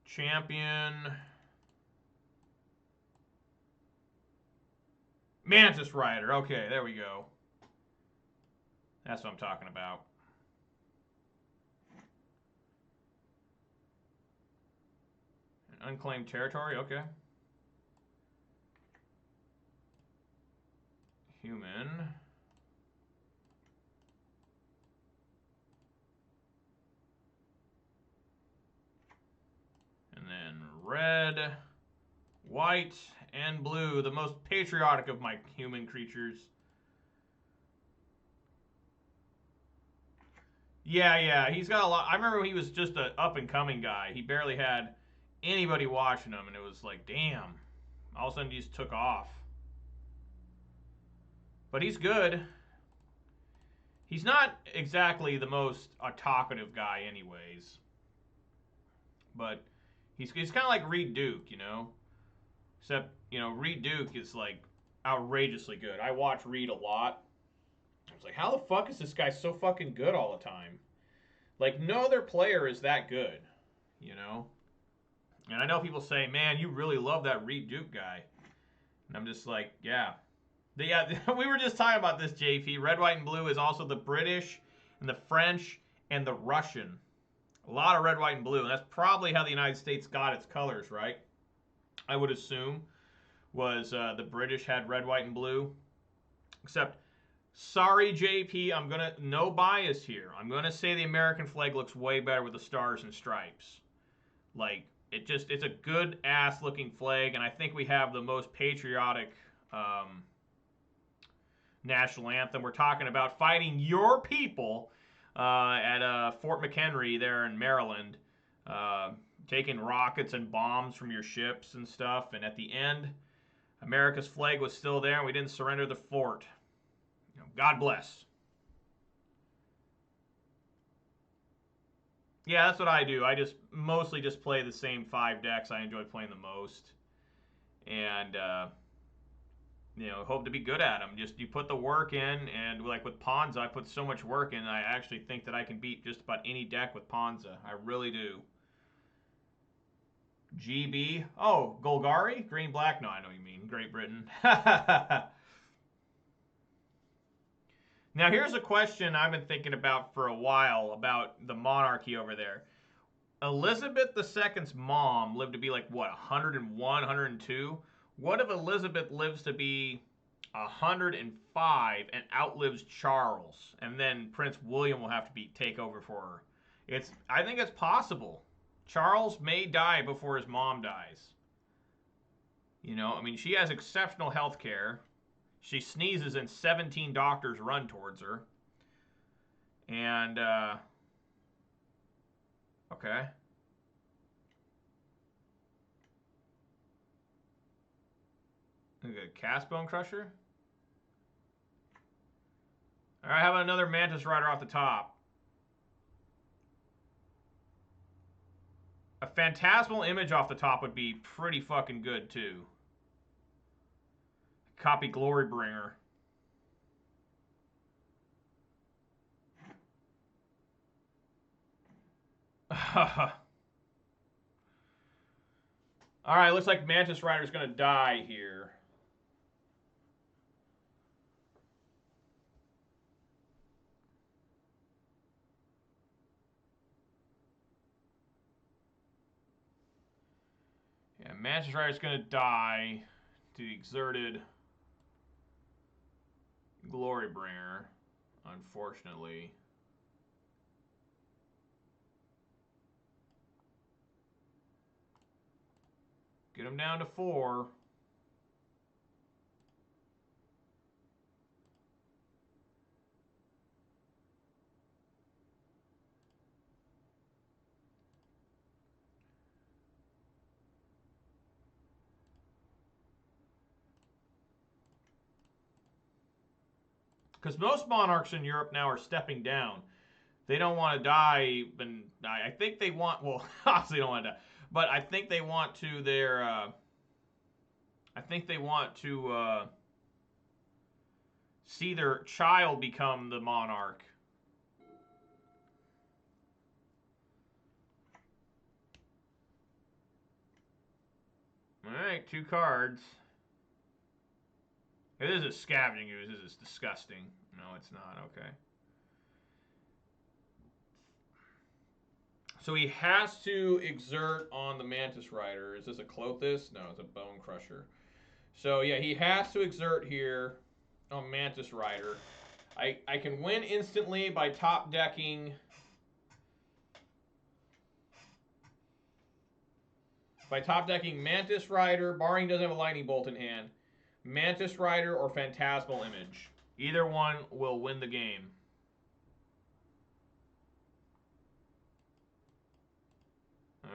Champion. Mantis Rider. Okay, there we go. That's what I'm talking about. An unclaimed territory. Okay. Human. And then red, white, and blue, the most patriotic of my human creatures. Yeah, he's got a lot. I remember he was just an up-and-coming guy. He barely had anybody watching him, and it was like, damn, All of a sudden, he just took off. But he's good. He's not exactly the most talkative guy anyways. But he's kind of like Reed Duke, you know? Except, you know, Reed Duke is, like, outrageously good. I watch Reed a lot. I was like, how the fuck is this guy so fucking good all the time? Like, no other player is that good, you know? And I know people say, man, you really love that Reed Duke guy. And I'm just like, yeah. Yeah, we were just talking about this, JP. Red, white, and blue is also the British and the French and the Russian. A lot of red, white, and blue. And that's probably how the United States got its colors, right? I would assume was the British had red, white, and blue. Except, sorry, JP, I'm going to, no bias here. I'm going to say the American flag looks way better with the stars and stripes. Like, it's a good ass looking flag. And I think we have the most patriotic national anthem. We're talking about fighting your people at Fort McHenry there in Maryland, taking rockets and bombs from your ships and stuff. And at the end, America's flag was still there, and we didn't surrender the fort. You know, God bless. Yeah, that's what I do. I just mostly just play the same 5 decks I enjoy playing the most. And you know, hope to be good at them. Just you put the work in, and like with Ponza, I put so much work in. I actually think that I can beat just about any deck with Ponza. I really do. GB. Oh, Golgari? Green, black. No, I know what you mean. Great Britain. Now, here's a question I've been thinking about for a while about the monarchy over there. Elizabeth II's mom lived to be like, what, 101, 102? What if Elizabeth lives to be 105 and outlives Charles, and then Prince William will have to take over for her? I think it's possible. Charles may die before his mom dies. You know, I mean, she has exceptional health care. She sneezes and 17 doctors run towards her. And, okay. Okay, Cast Bone Crusher. All right, how about another Mantis Rider off the top? A Phantasmal Image off the top would be pretty fucking good, too. Copy Glorybringer. Alright, looks like Mantis Rider's gonna die here. Yeah, Mantis Rider's gonna die to the exerted Glorybringer, unfortunately. Get him down to 4. Because most monarchs in Europe now are stepping down. They don't want to die, and I think they want, well, obviously they don't want to die, but I think they want to see their child become the monarch. Alright, 2 cards. It is a scavenging ooze. This is disgusting. No, it's not. Okay. So he has to exert on the Mantis Rider. Is this a Clothis? No, it's a Bone Crusher. So, yeah, he has to exert here on Mantis Rider. I can win instantly by top decking. By top decking Mantis Rider, barring he doesn't have a Lightning Bolt in hand. Mantis Rider or Phantasmal Image. Either one will win the game.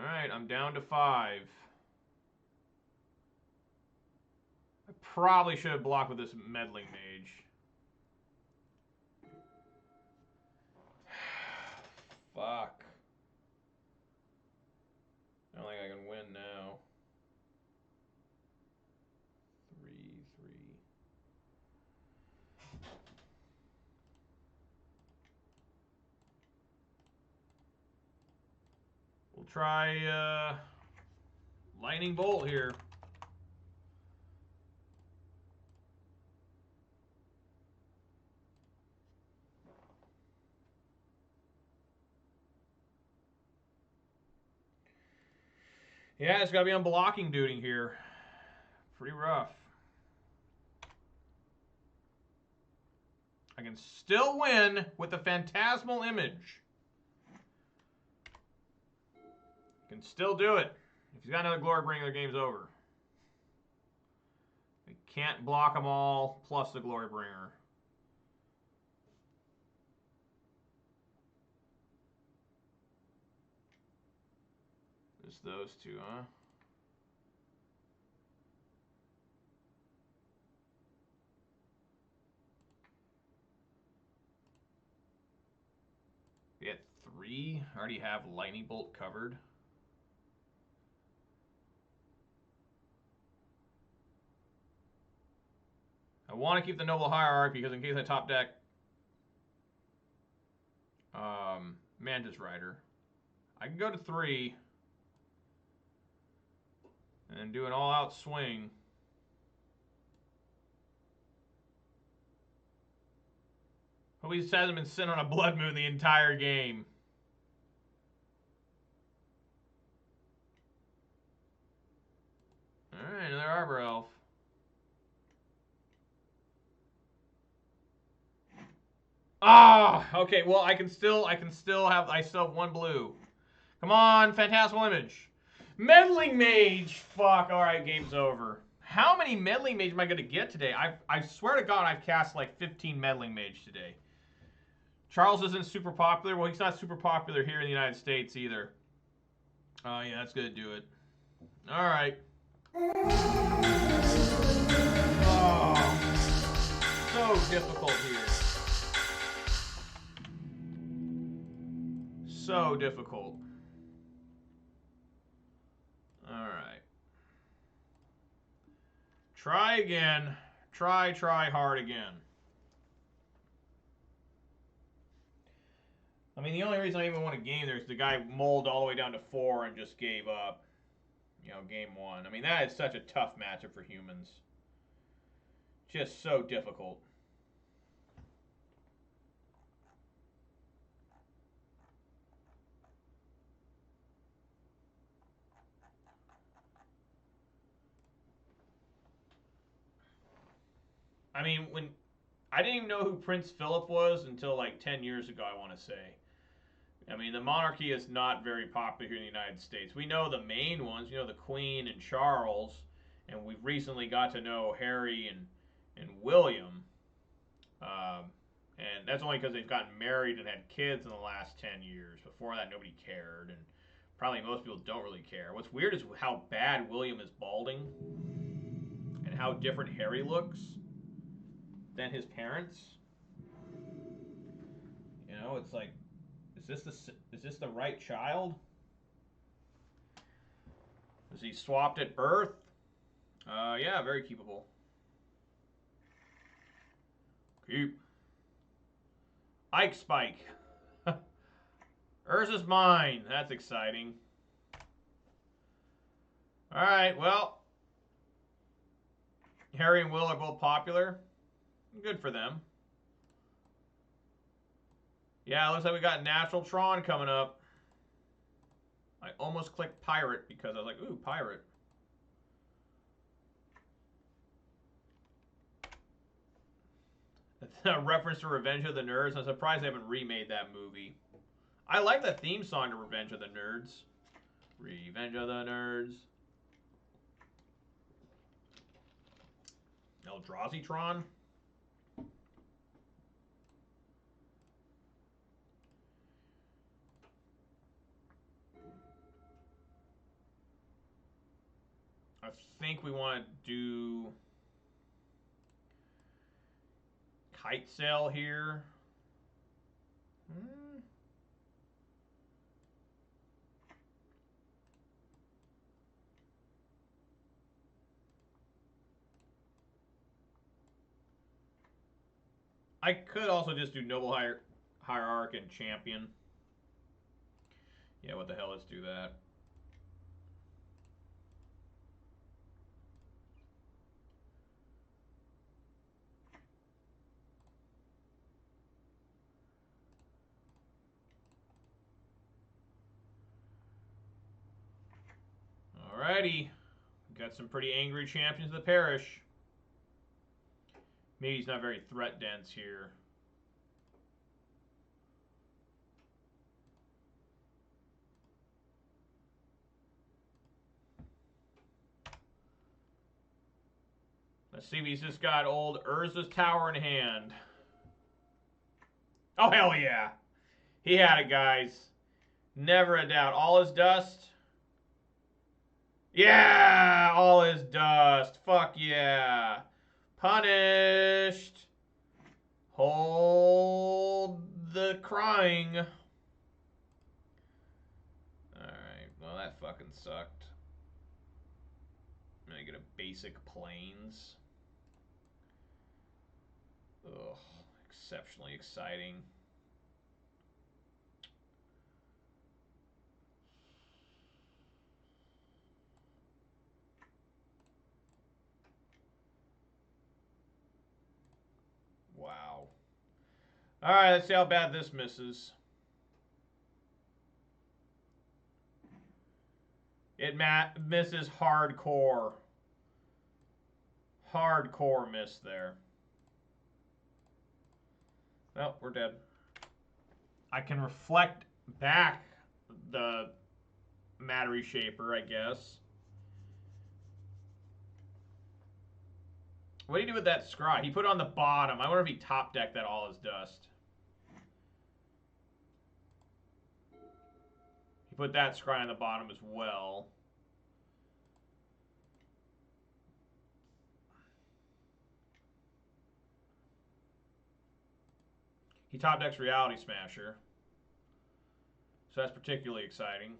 Alright, I'm down to 5. probably should have blocked with this meddling mage. Fuck. I don't think I can win now. 3-3. We'll try lightning bolt here. Yeah, it's got to be on blocking duty here. Pretty rough. I can still win with the Phantasmal Image. Can still do it. If he's got another Glorybringer, the game's over. We can't block them all, plus the Glorybringer. Just those two, huh? We had 3. I already have Lightning Bolt covered. I want to keep the Noble Hierarch because in case I top deck Mantis Rider, I can go to 3 and do an all-out swing. Hope he hasn't been sitting on a Blood Moon the entire game. Alright, another Arbor Elf. Ah, okay. Well, I still have 1 blue. Come on, Phantasmal Image. Meddling Mage. Fuck. All right, game's over. How many Meddling Mage am I going to get today? I swear to God, I've cast like 15 Meddling Mage today. Charles isn't super popular. Well, he's not super popular here in the United States either. Oh, yeah, that's going to do it. All right. Oh, so difficult here. So difficult. All right. Try again. Try hard again. I mean, the only reason I even won a game there is the guy mulled all the way down to 4 and just gave up. You know, game 1. I mean, that is such a tough matchup for humans. Just so difficult. I mean, when I didn't even know who Prince Philip was until like 10 years ago, I want to say. I mean, the monarchy is not very popular here in the United States. We know the main ones, you know, the Queen and Charles, and we've recently got to know Harry and William. And that's only because they've gotten married and had kids in the last 10 years. Before that, nobody cared, and probably most people don't really care. What's weird is how bad William is balding and how different Harry looks than his parents. You know, it's like, is this the right child? Was he swapped at birth? Yeah, very keepable. Keep. Ike Spike. Urza's mine. That's exciting. Alright, well. Harry and Will are both popular. Good for them. Yeah, looks like we got Natural Tron coming up. I almost clicked Pirate because I was like, ooh, Pirate. A reference to Revenge of the Nerds. I'm surprised they haven't remade that movie. I like the theme song to Revenge of the Nerds. Revenge of the Nerds. Eldrazi Tron. I think we want to do tight sale here. I could also just do Noble Hierarch and Champion. Yeah, what the hell, let's do that. Alrighty. Got some pretty angry champions of the parish. Maybe he's not very threat dense here. Let's see if he's just got old Urza's Tower in hand. Oh, hell yeah. He had it, guys. Never a doubt. All is dust. Yeah, all is dust. Fuck yeah. Punished. Hold the crying. Alright, well, that fucking sucked. I'm gonna get a basic plains. Ugh, exceptionally exciting. Wow. Alright, let's see how bad this misses. It misses hardcore. Hardcore miss there. Well, we're dead. I can reflect back the Matter Reshaper, I guess. What did he do with that scry? He put it on the bottom. I wonder if he top decked that all his dust. He put that scry on the bottom as well. He top decks Reality Smasher. So that's particularly exciting.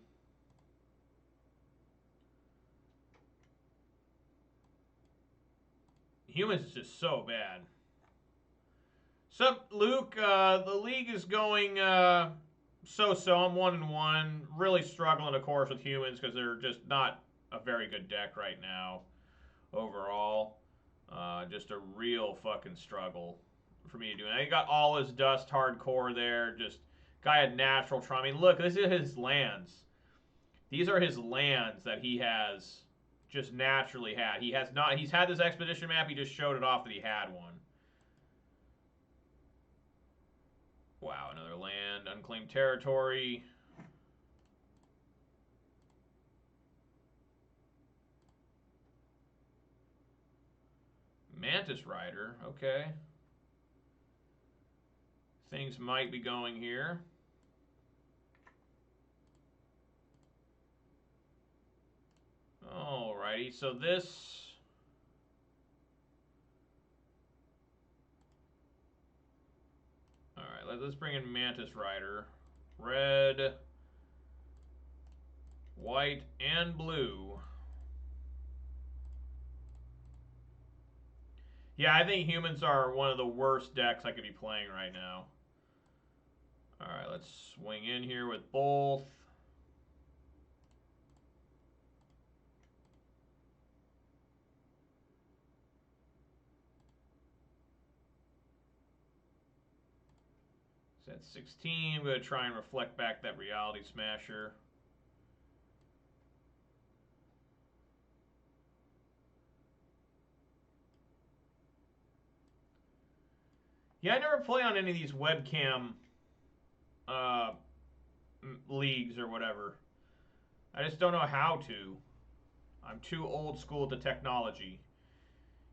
Humans is just so bad. Sup, Luke? The league is going so-so. I'm 1-1. Really struggling, of course, with humans because they're just not a very good deck right now overall. Just a real fucking struggle for me to do. And I got all his dust hardcore there. Just guy had natural Tron. I mean, look, this is his lands. These are his lands that he has just naturally had. He has not. He's had this expedition map. He just showed it off that he had one. Wow, another land, unclaimed territory. Mantis Rider, okay. Things might be going here. Alrighty, so this... Alright, let's bring in Mantis Rider. Red, white, and blue. Yeah, I think humans are one of the worst decks I could be playing right now. Alright, let's swing in here with both. So that's 16. I'm going to try and reflect back that Reality Smasher. Yeah, I never play on any of these webcam leagues or whatever. I just don't know how to. I'm too old school with the technology.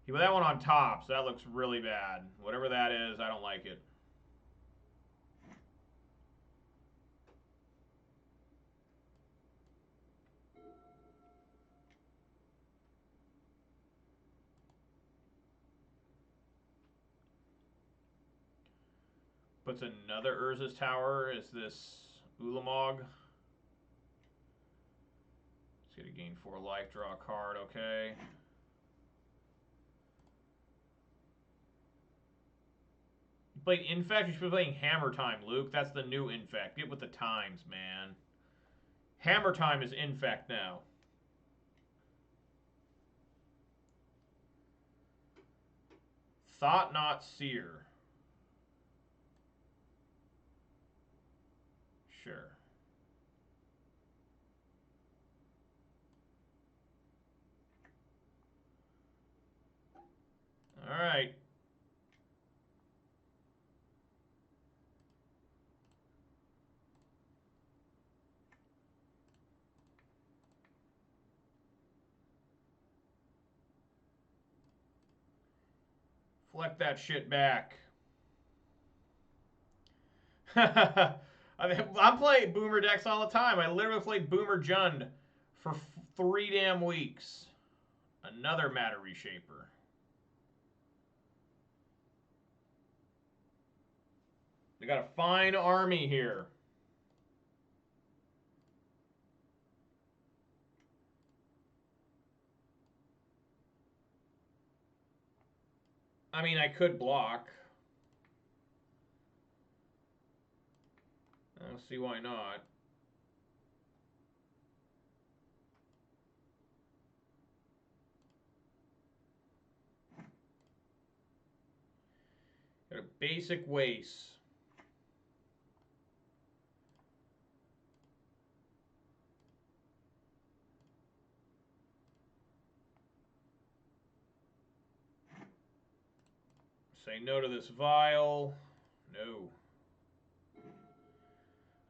He put that one on top, so that looks really bad. Whatever that is, I don't like it. Puts another Urza's Tower. Is this Ulamog? It's going to gain 4 life, draw a card, okay. You played Infect? You should be playing Hammer Time, Luke. That's the new Infect. Get with the times, man. Hammer Time is Infect now. Thought Not Seer. Sure. All right. Fleck that shit back. I'm playing Boomer decks all the time. I literally played Boomer Jund for 3 damn weeks. Another Matter Reshaper. They got a fine army here. I mean, I could block. I don't see why not. Got a basic waste. Say no to this vial. No.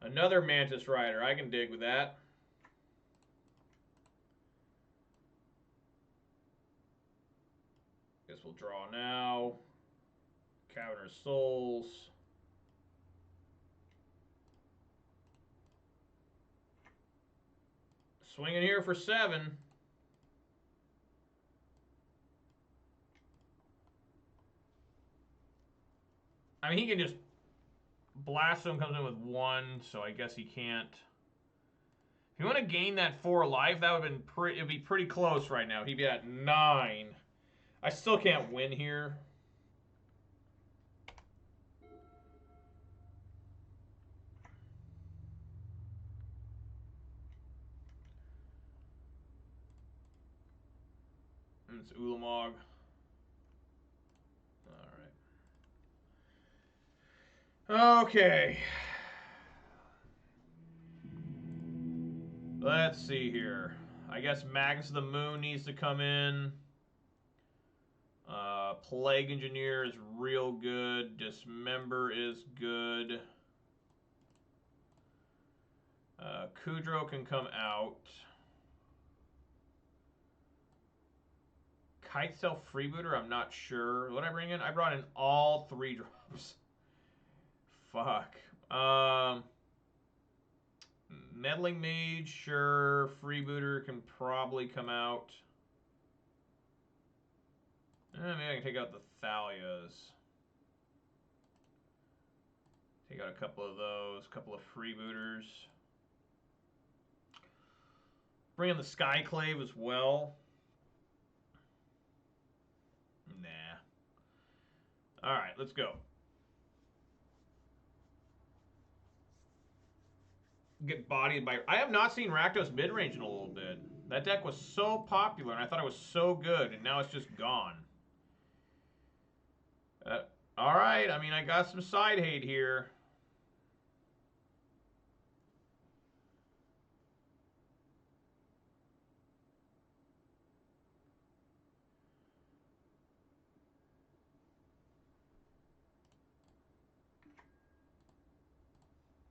Another Mantis Rider. I can dig with that. Guess we'll draw now. Counter Souls. Swinging here for 7. I mean, he can just blast him, comes in with 1, so I guess he can't. If you want to gain that 4 life, that would have been it'd be pretty close right now. He'd be at 9. I still can't win here. And it's Ulamog. Alright. Okay. Let's see here. I guess Magus of the Moon needs to come in. Plague Engineer is real good. Dismember is good. Kudro can come out. Kitesell Freebooter, I'm not sure. What did I bring in? I brought in all 3 drops. Fuck. Meddling Mage, sure. Freebooter can probably come out. Maybe I can take out the Thalias. Take out a couple of those. A couple of Freebooters. Bring in the Skyclave as well. Nah. Alright, let's go. Get bodied by... I have not seen Rakdos midrange in a little bit. That deck was so popular, and I thought it was so good, and now it's just gone. Alright, I mean, I got some side hate here.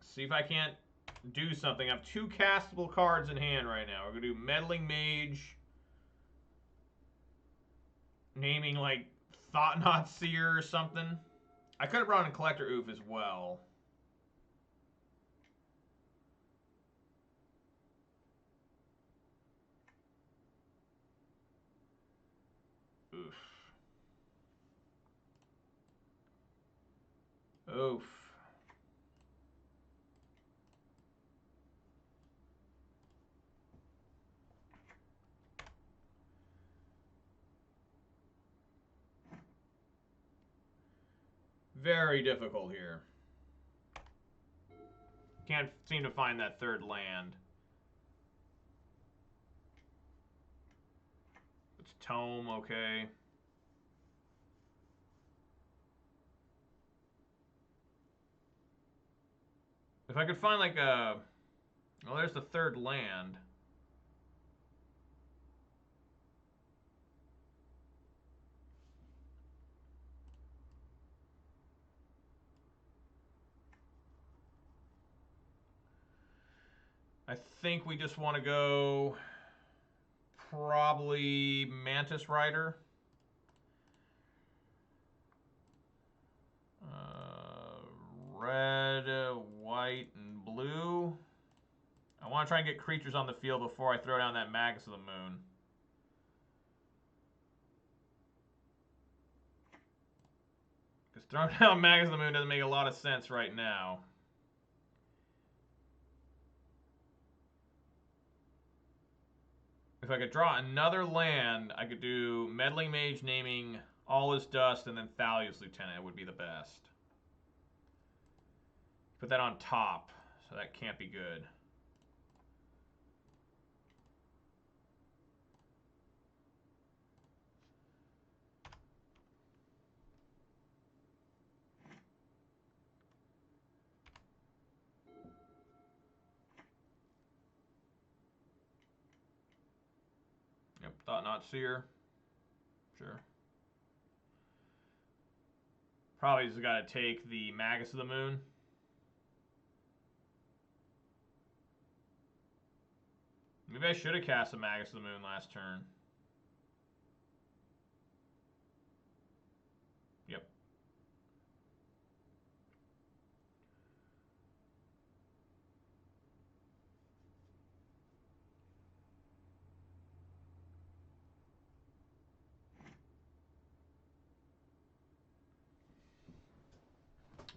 See if I can't do something. I have 2 castable cards in hand right now. We're going to do Meddling Mage. Naming like Thought Not Seer or something. I could have brought in Collector Oof as well. Oof. Oof. Very difficult here. Can't seem to find that third land. It's Tome, okay. If I could find like a... Well, there's the third land. I think we just want to go probably Mantis Rider. Red, white, and blue. I want to try and get creatures on the field before I throw down that Magus of the Moon. Because throwing down Magus of the Moon doesn't make a lot of sense right now. If I could draw another land, I could do Meddling Mage naming All Is Dust and then Thalia's Lieutenant would be the best. Put that on top, so that can't be good. Yep, Thought Not Seer. Sure. Probably just got to take the Magus of the Moon. Maybe I should have cast a Magus of the Moon last turn. Yep.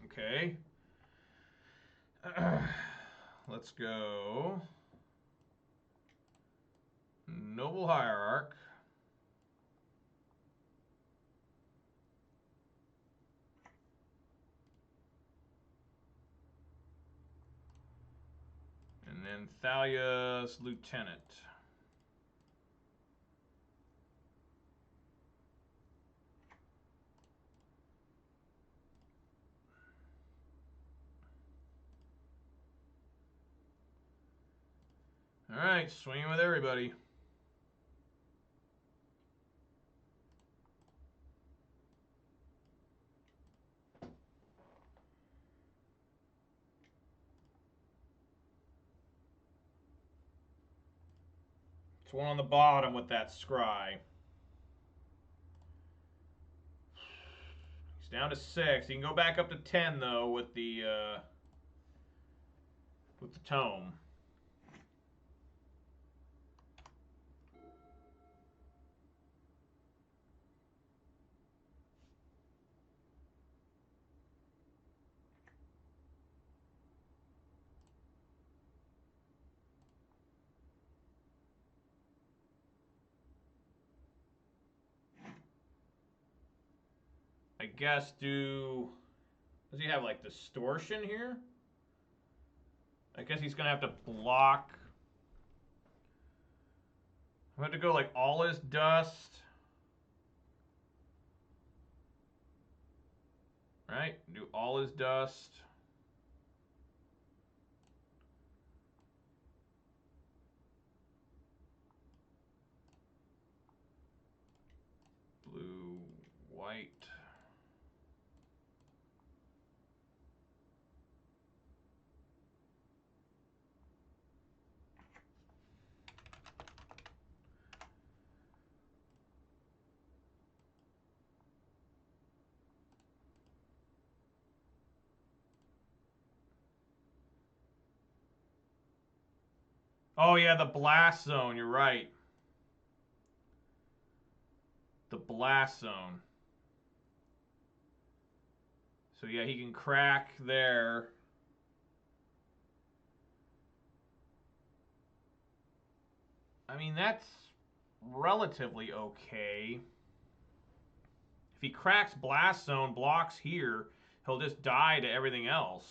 Okay. Let's go. Noble Hierarch. And then Thalia's Lieutenant. All right, swinging with everybody. It's one on the bottom with that scry. He's down to 6. He can go back up to 10 though with the tome. I guess does he have like distortion here? I guess he's gonna have to block. I'm going to go like All Is Dust. Right? Do All Is Dust. Blue, white. Oh, yeah, the blast zone. You're right. The blast zone. So, yeah, he can crack there. I mean, that's relatively okay. If he cracks blast zone, blocks here, He'll just die to everything else.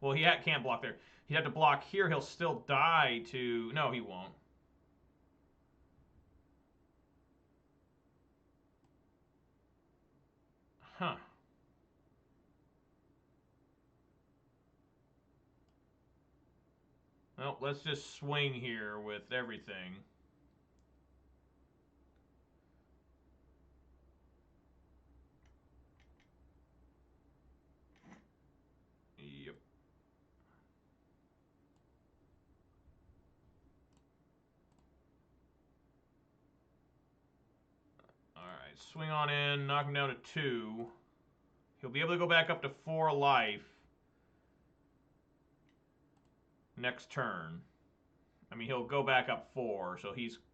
Well, he can't block there. He'd have to block here. He'll still die to... No, he won't. Huh. Well, let's just swing here with everything. Yep. Alright, swing on in, knock him down to 2. He'll be able to go back up to 4 life next turn. I mean, he'll go back up 4, so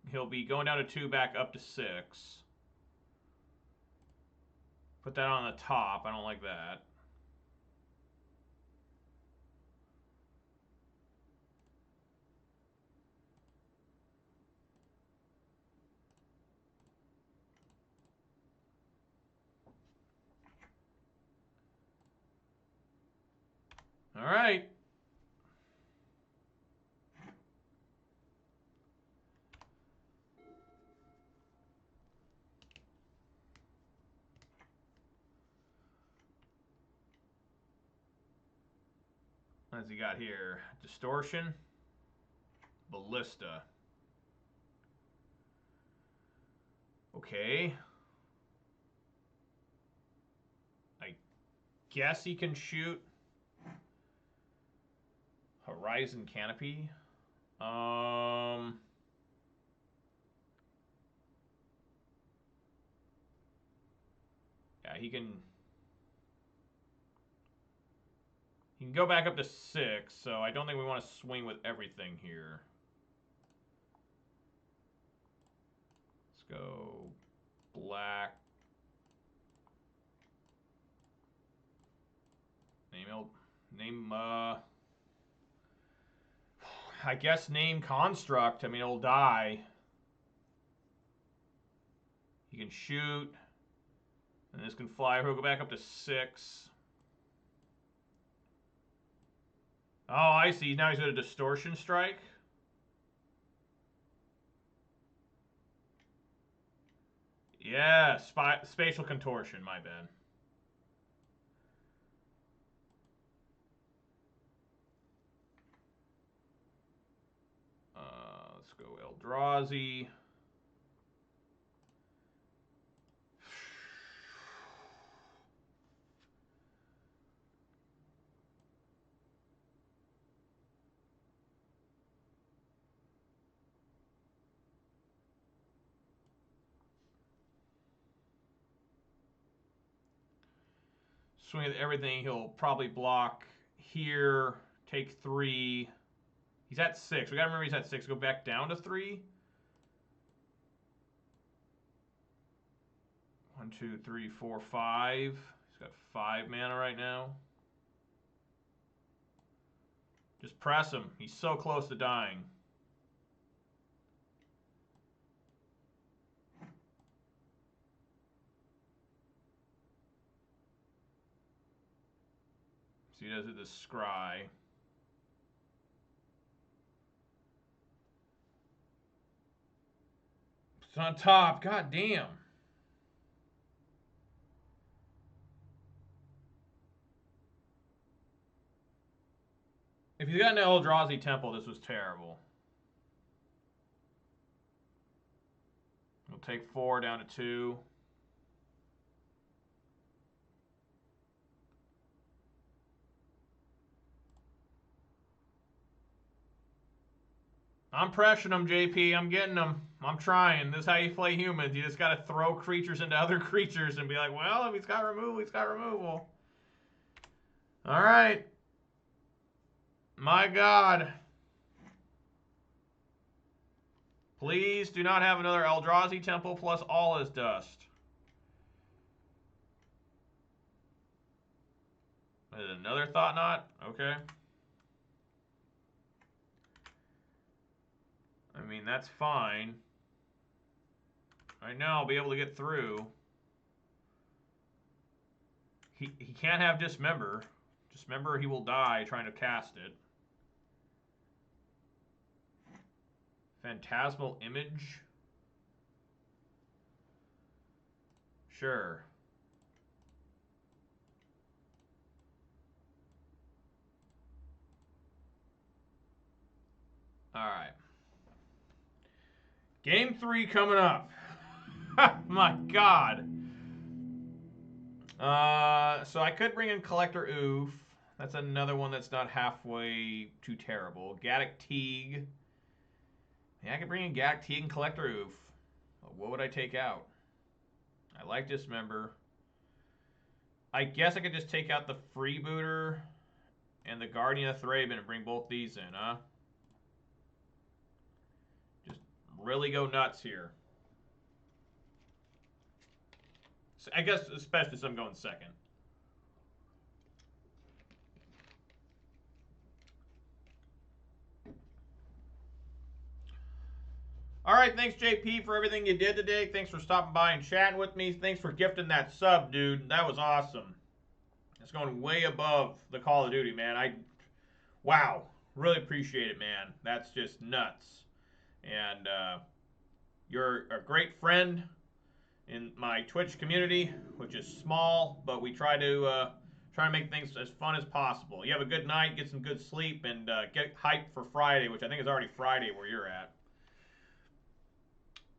he'll be going down to 2, back up to 6. Put that on the top. I don't like that. All right. What's he got here? Distortion. Ballista. Okay. I guess he can shoot Horizon Canopy. Yeah, he can go back up to 6, so I don't think we want to swing with everything here. Let's go black. I guess name Construct. I mean, it'll die. He can shoot. And this can fly. He'll go back up to 6. Oh, I see. Now he's got a Distortion Strike. Yeah, Spatial Contortion. My bad. Let's go Eldrazi. Swing at everything. He'll probably block here, take 3. He's at 6. We gotta remember he's at 6. Go back down to 3. 1, 2, 3, 4, 5. He's got 5 mana right now. Just press him. He's so close to dying. So he does it to Scry. It's on top. God damn. If you got an Eldrazi Temple, this was terrible. We'll take 4 down to 2. I'm pressuring him, JP. I'm getting him. I'm trying. This is how you play humans. You just got to throw creatures into other creatures and be like, well, if he's got removal, he's got removal. All right. My God. Please do not have another Eldrazi Temple plus all his dust. Another Thought Knot? Okay. I mean, that's fine. Right now, I'll be able to get through. He can't have Dismember. Dismember, he will die trying to cast it. Phantasmal Image. Sure. All right. Game 3 coming up. My God. So I could bring in Collector Oof. That's another one that's not halfway too terrible. Gaddock Teague. Yeah, I could bring in Gaddock Teague and Collector Oof. What would I take out? I like Dismember. I guess I could just take out the Freebooter and the Guardian of Thraben and bring both these in, huh? Just really go nuts here. So I guess especially since I'm going second. All right, thanks, JP, for everything you did today. Thanks for stopping by and chatting with me. Thanks for gifting that sub, dude. That was awesome. It's going way above the Call of Duty, man. Wow. Really appreciate it, man. That's just nuts. And you're a great friend in my Twitch community, which is small, but we try to make things as fun as possible. You have a good night, get some good sleep, and get hyped for Friday, which I think is already Friday where you're at.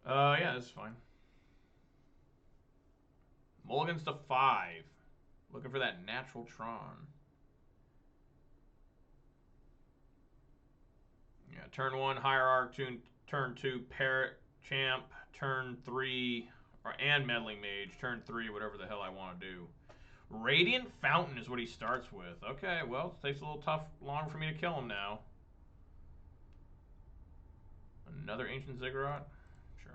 Yeah, that's fine. Mulligans to 5. Looking for that natural Tron. Yeah, turn 1, Hierarch, turn 2, Parrot, Champ, turn 3, and Meddling Mage, turn 3, whatever the hell I want to do. Radiant Fountain is what he starts with. Okay, well, it takes a little long for me to kill him now. Another Ancient Ziggurat? Sure.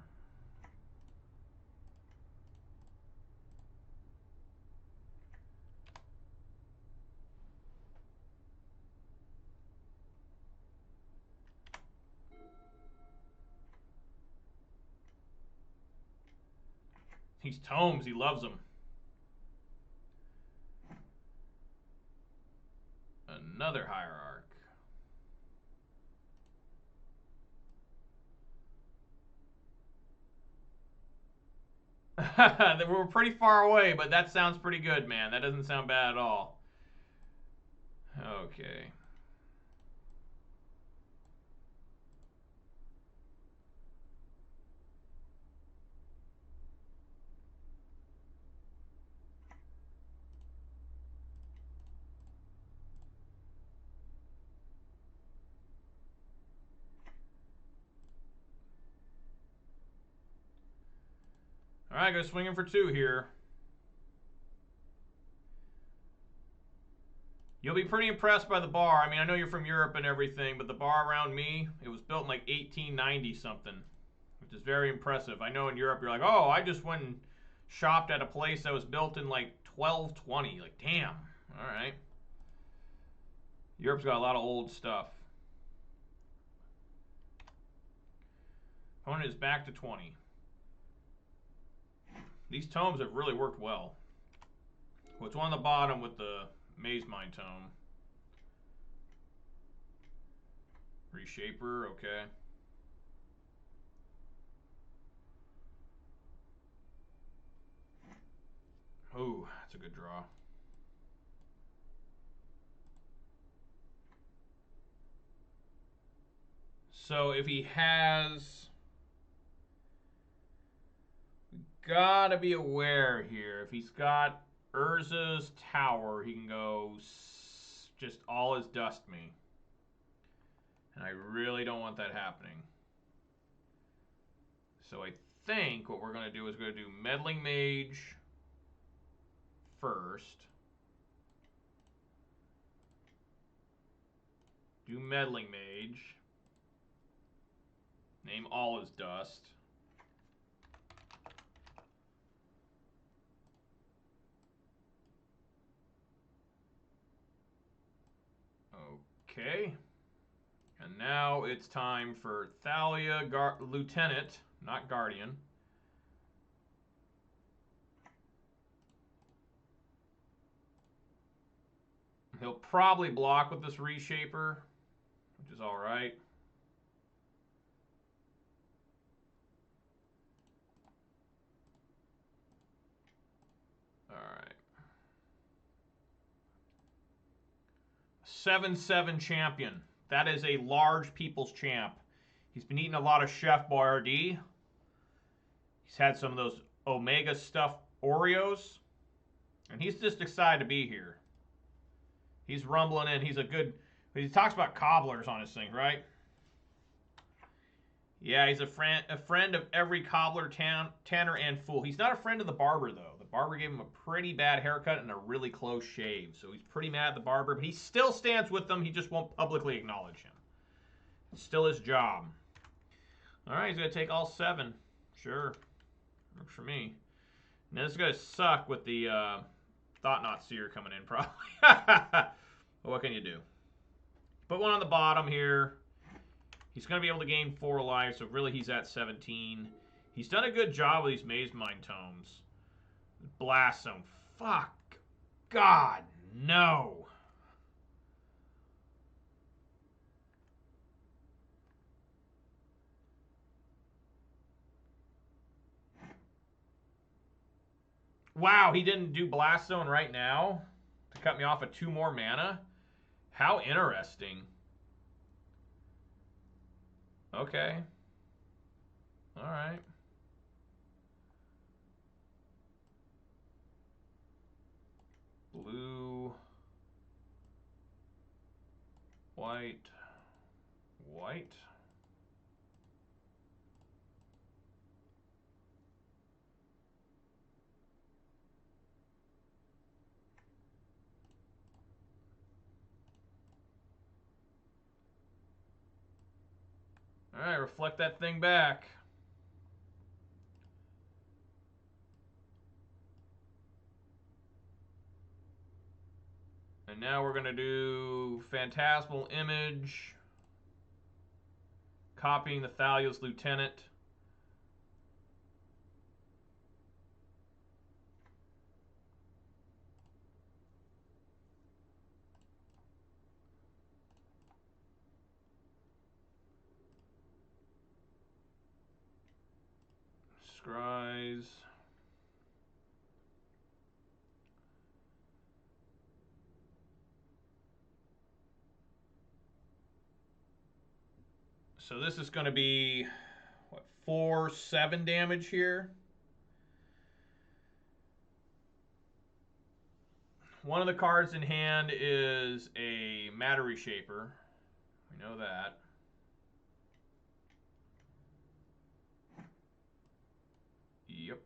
These tomes, he loves them. Another Hierarch. We're pretty far away, but that sounds pretty good, man. That doesn't sound bad at all. Okay. All right, go swinging for 2 here. You'll be pretty impressed by the bar. I mean, I know you're from Europe and everything, but the bar around me, it was built in like 1890 something, which is very impressive. I know in Europe you're like, oh, I just went and shopped at a place that was built in like 1220. Like, damn. All right. Europe's got a lot of old stuff. Opponent is back to 20. These tomes have really worked well. What's on the bottom with the Maze Mind tome? Reshaper, okay. Ooh, that's a good draw. So if he has... Gotta be aware here. If he's got Urza's Tower, he can go just all his dust me. And I really don't want that happening. So I think what we're going to do is we're going to do Meddling Mage first. Do Meddling Mage. Name all his dust. Okay. And now it's time for Thalia, Lieutenant, not Guardian. He'll probably block with this Reshaper, which is all right. All right. 7/7 champion. That is a large people's champ. He's been eating a lot of Chef Boyardee. He's had some of those Omega stuffed Oreos. And he's just excited to be here. He's rumbling in. He's a good... He talks about cobblers on his thing, right? Yeah, he's a friend of every cobbler, tanner, and fool. He's not a friend of the barber, though. The barber gave him a pretty bad haircut and a really close shave. So he's pretty mad at the barber. But he still stands with them. He just won't publicly acknowledge him. It's still his job. All right, he's going to take all 7. Sure. Works for me. Now this is going to suck with the Thought Knot Seer coming in, probably. But what can you do? Put one on the bottom here. He's going to be able to gain 4 life, so really he's at 17. He's done a good job with these Maze Mind Tomes. Blast Zone. Fuck. God, no. Wow, he didn't do Blast Zone right now to cut me off of 2 more mana? How interesting. Okay. All right. Blue. White. White. All right, reflect that thing back. And now we're going to do Phantasmal Image, copying the Thalia's Lieutenant. Scries. So this is going to be, what, 4/7 damage here. One of the cards in hand is a Matter Reshaper. We know that. Yep.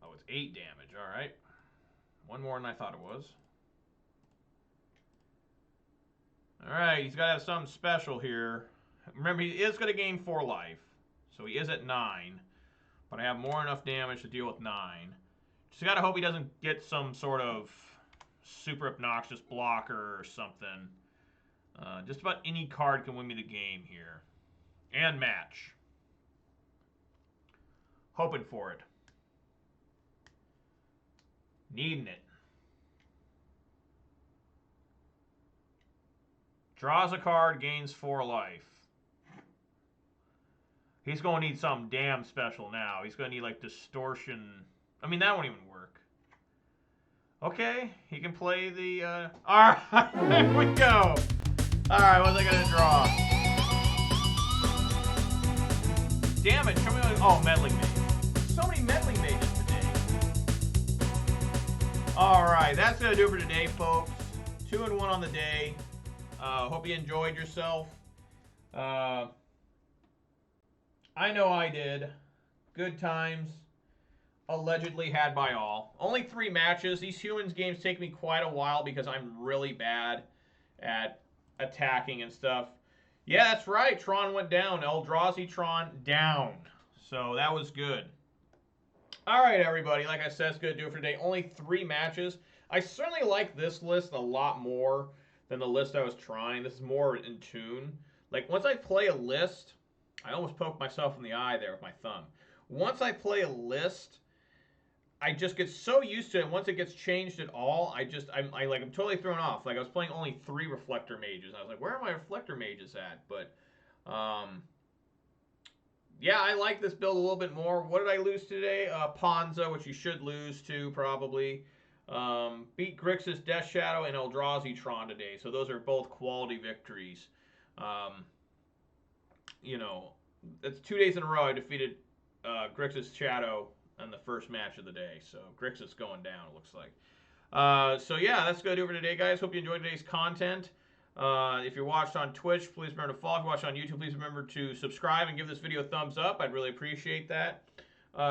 Oh, it's 8 damage. All right. One more than I thought it was. All right, he's got to have something special here. Remember, he is going to gain 4 life, so he is at 9. But I have more than enough damage to deal with 9. Just got to hope he doesn't get some sort of super obnoxious blocker or something. Just about any card can win me the game here. And match. Hoping for it. Needing it. Draws a card, gains 4 life. He's going to need something damn special now. He's going to need, like, Distortion. I mean, that won't even work. Okay, he can play the... All right, there we go. All right, what's I going to draw? Damn it, show me... Oh, Meddling Mage. So many Meddling Mages today. All right, that's going to do it for today, folks. 2-1 on the day. Hope you enjoyed yourself. I know I did. Good times. Allegedly had by all. Only 3 matches. These humans games take me quite a while because I'm really bad at attacking and stuff. Yeah, that's right. Tron went down. Eldrazi Tron down. So that was good. All right, everybody. Like I said, it's going to do it for today. Only 3 matches. I certainly like this list a lot more than the list I was trying. This is more in tune. Like, once I play a list, I almost poked myself in the eye there with my thumb. Once I play a list, I just get so used to it. Once it gets changed at all, I'm totally thrown off. Like I was playing only 3 reflector mages. I was like, where are my reflector mages at? But yeah, I like this build a little bit more. What did I lose today? Ponza, which you should lose to probably. Beat Grixis, Death Shadow, and Eldrazi Tron today. So those are both quality victories. You know, that's 2 days in a row I defeated Grixis Shadow in the first match of the day. So Grixis going down, it looks like. So yeah, that's going to do it for today, guys. Hope you enjoyed today's content. If you're watched on Twitch, please remember to follow. If you're watching on YouTube, please remember to subscribe and give this video a thumbs up. I'd really appreciate that.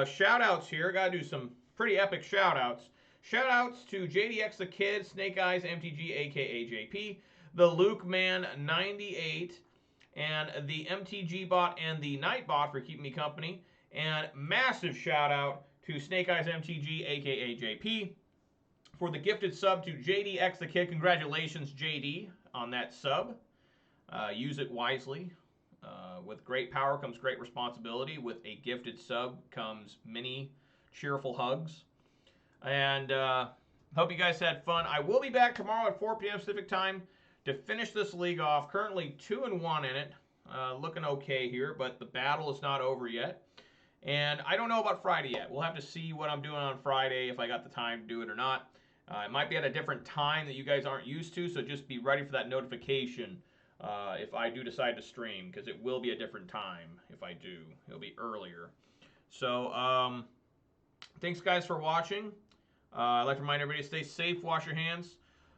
Shout-outs here. Got to do some pretty epic shout-outs. Shout-outs to JDX the Kid, Snake Eyes, MTG, a.k.a. JP, the Luke Man 98, and the MTG bot and the Night bot for keeping me company. And massive shout-out to Snake Eyes MTG, a.k.a. JP, for the gifted sub to JDX the Kid. Congratulations, JD, on that sub. Use it wisely. With great power comes great responsibility. With a gifted sub comes many cheerful hugs. And hope you guys had fun. I will be back tomorrow at 4 p.m. Pacific time to finish this league off. Currently 2-1 in it. Looking okay here, but the battle is not over yet. And I don't know about Friday yet. We'll have to see what I'm doing on Friday, if I got the time to do it or not. It might be at a different time that you guys aren't used to, so just be ready for that notification if I do decide to stream, because it will be a different time if I do. It'll be earlier. So, thanks, guys, for watching. I'd like to remind everybody to stay safe, wash your hands,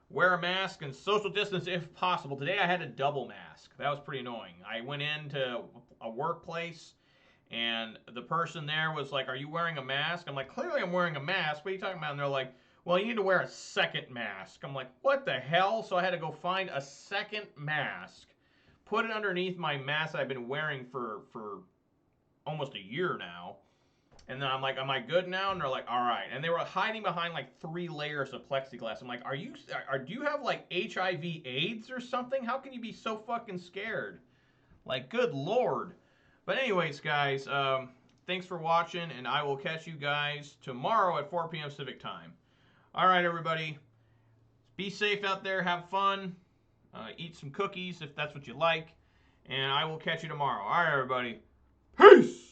wear a mask, and social distance if possible. Today I had a double mask. That was pretty annoying. I went into a workplace, and the person there was like, are you wearing a mask? I'm like, clearly I'm wearing a mask. What are you talking about? And they're like, well, you need to wear a second mask. I'm like, what the hell? So I had to go find a second mask, put it underneath my mask I've been wearing for almost a year now. And then I'm like, am I good now? And they're like, all right. And they were hiding behind like 3 layers of plexiglass. I'm like, do you have like HIV AIDS or something? How can you be so fucking scared? Like, good Lord. But anyways, guys, thanks for watching, and I will catch you guys tomorrow at 4 p.m. Pacific time. All right, everybody. Be safe out there. Have fun. Eat some cookies if that's what you like. And I will catch you tomorrow. All right, everybody. Peace!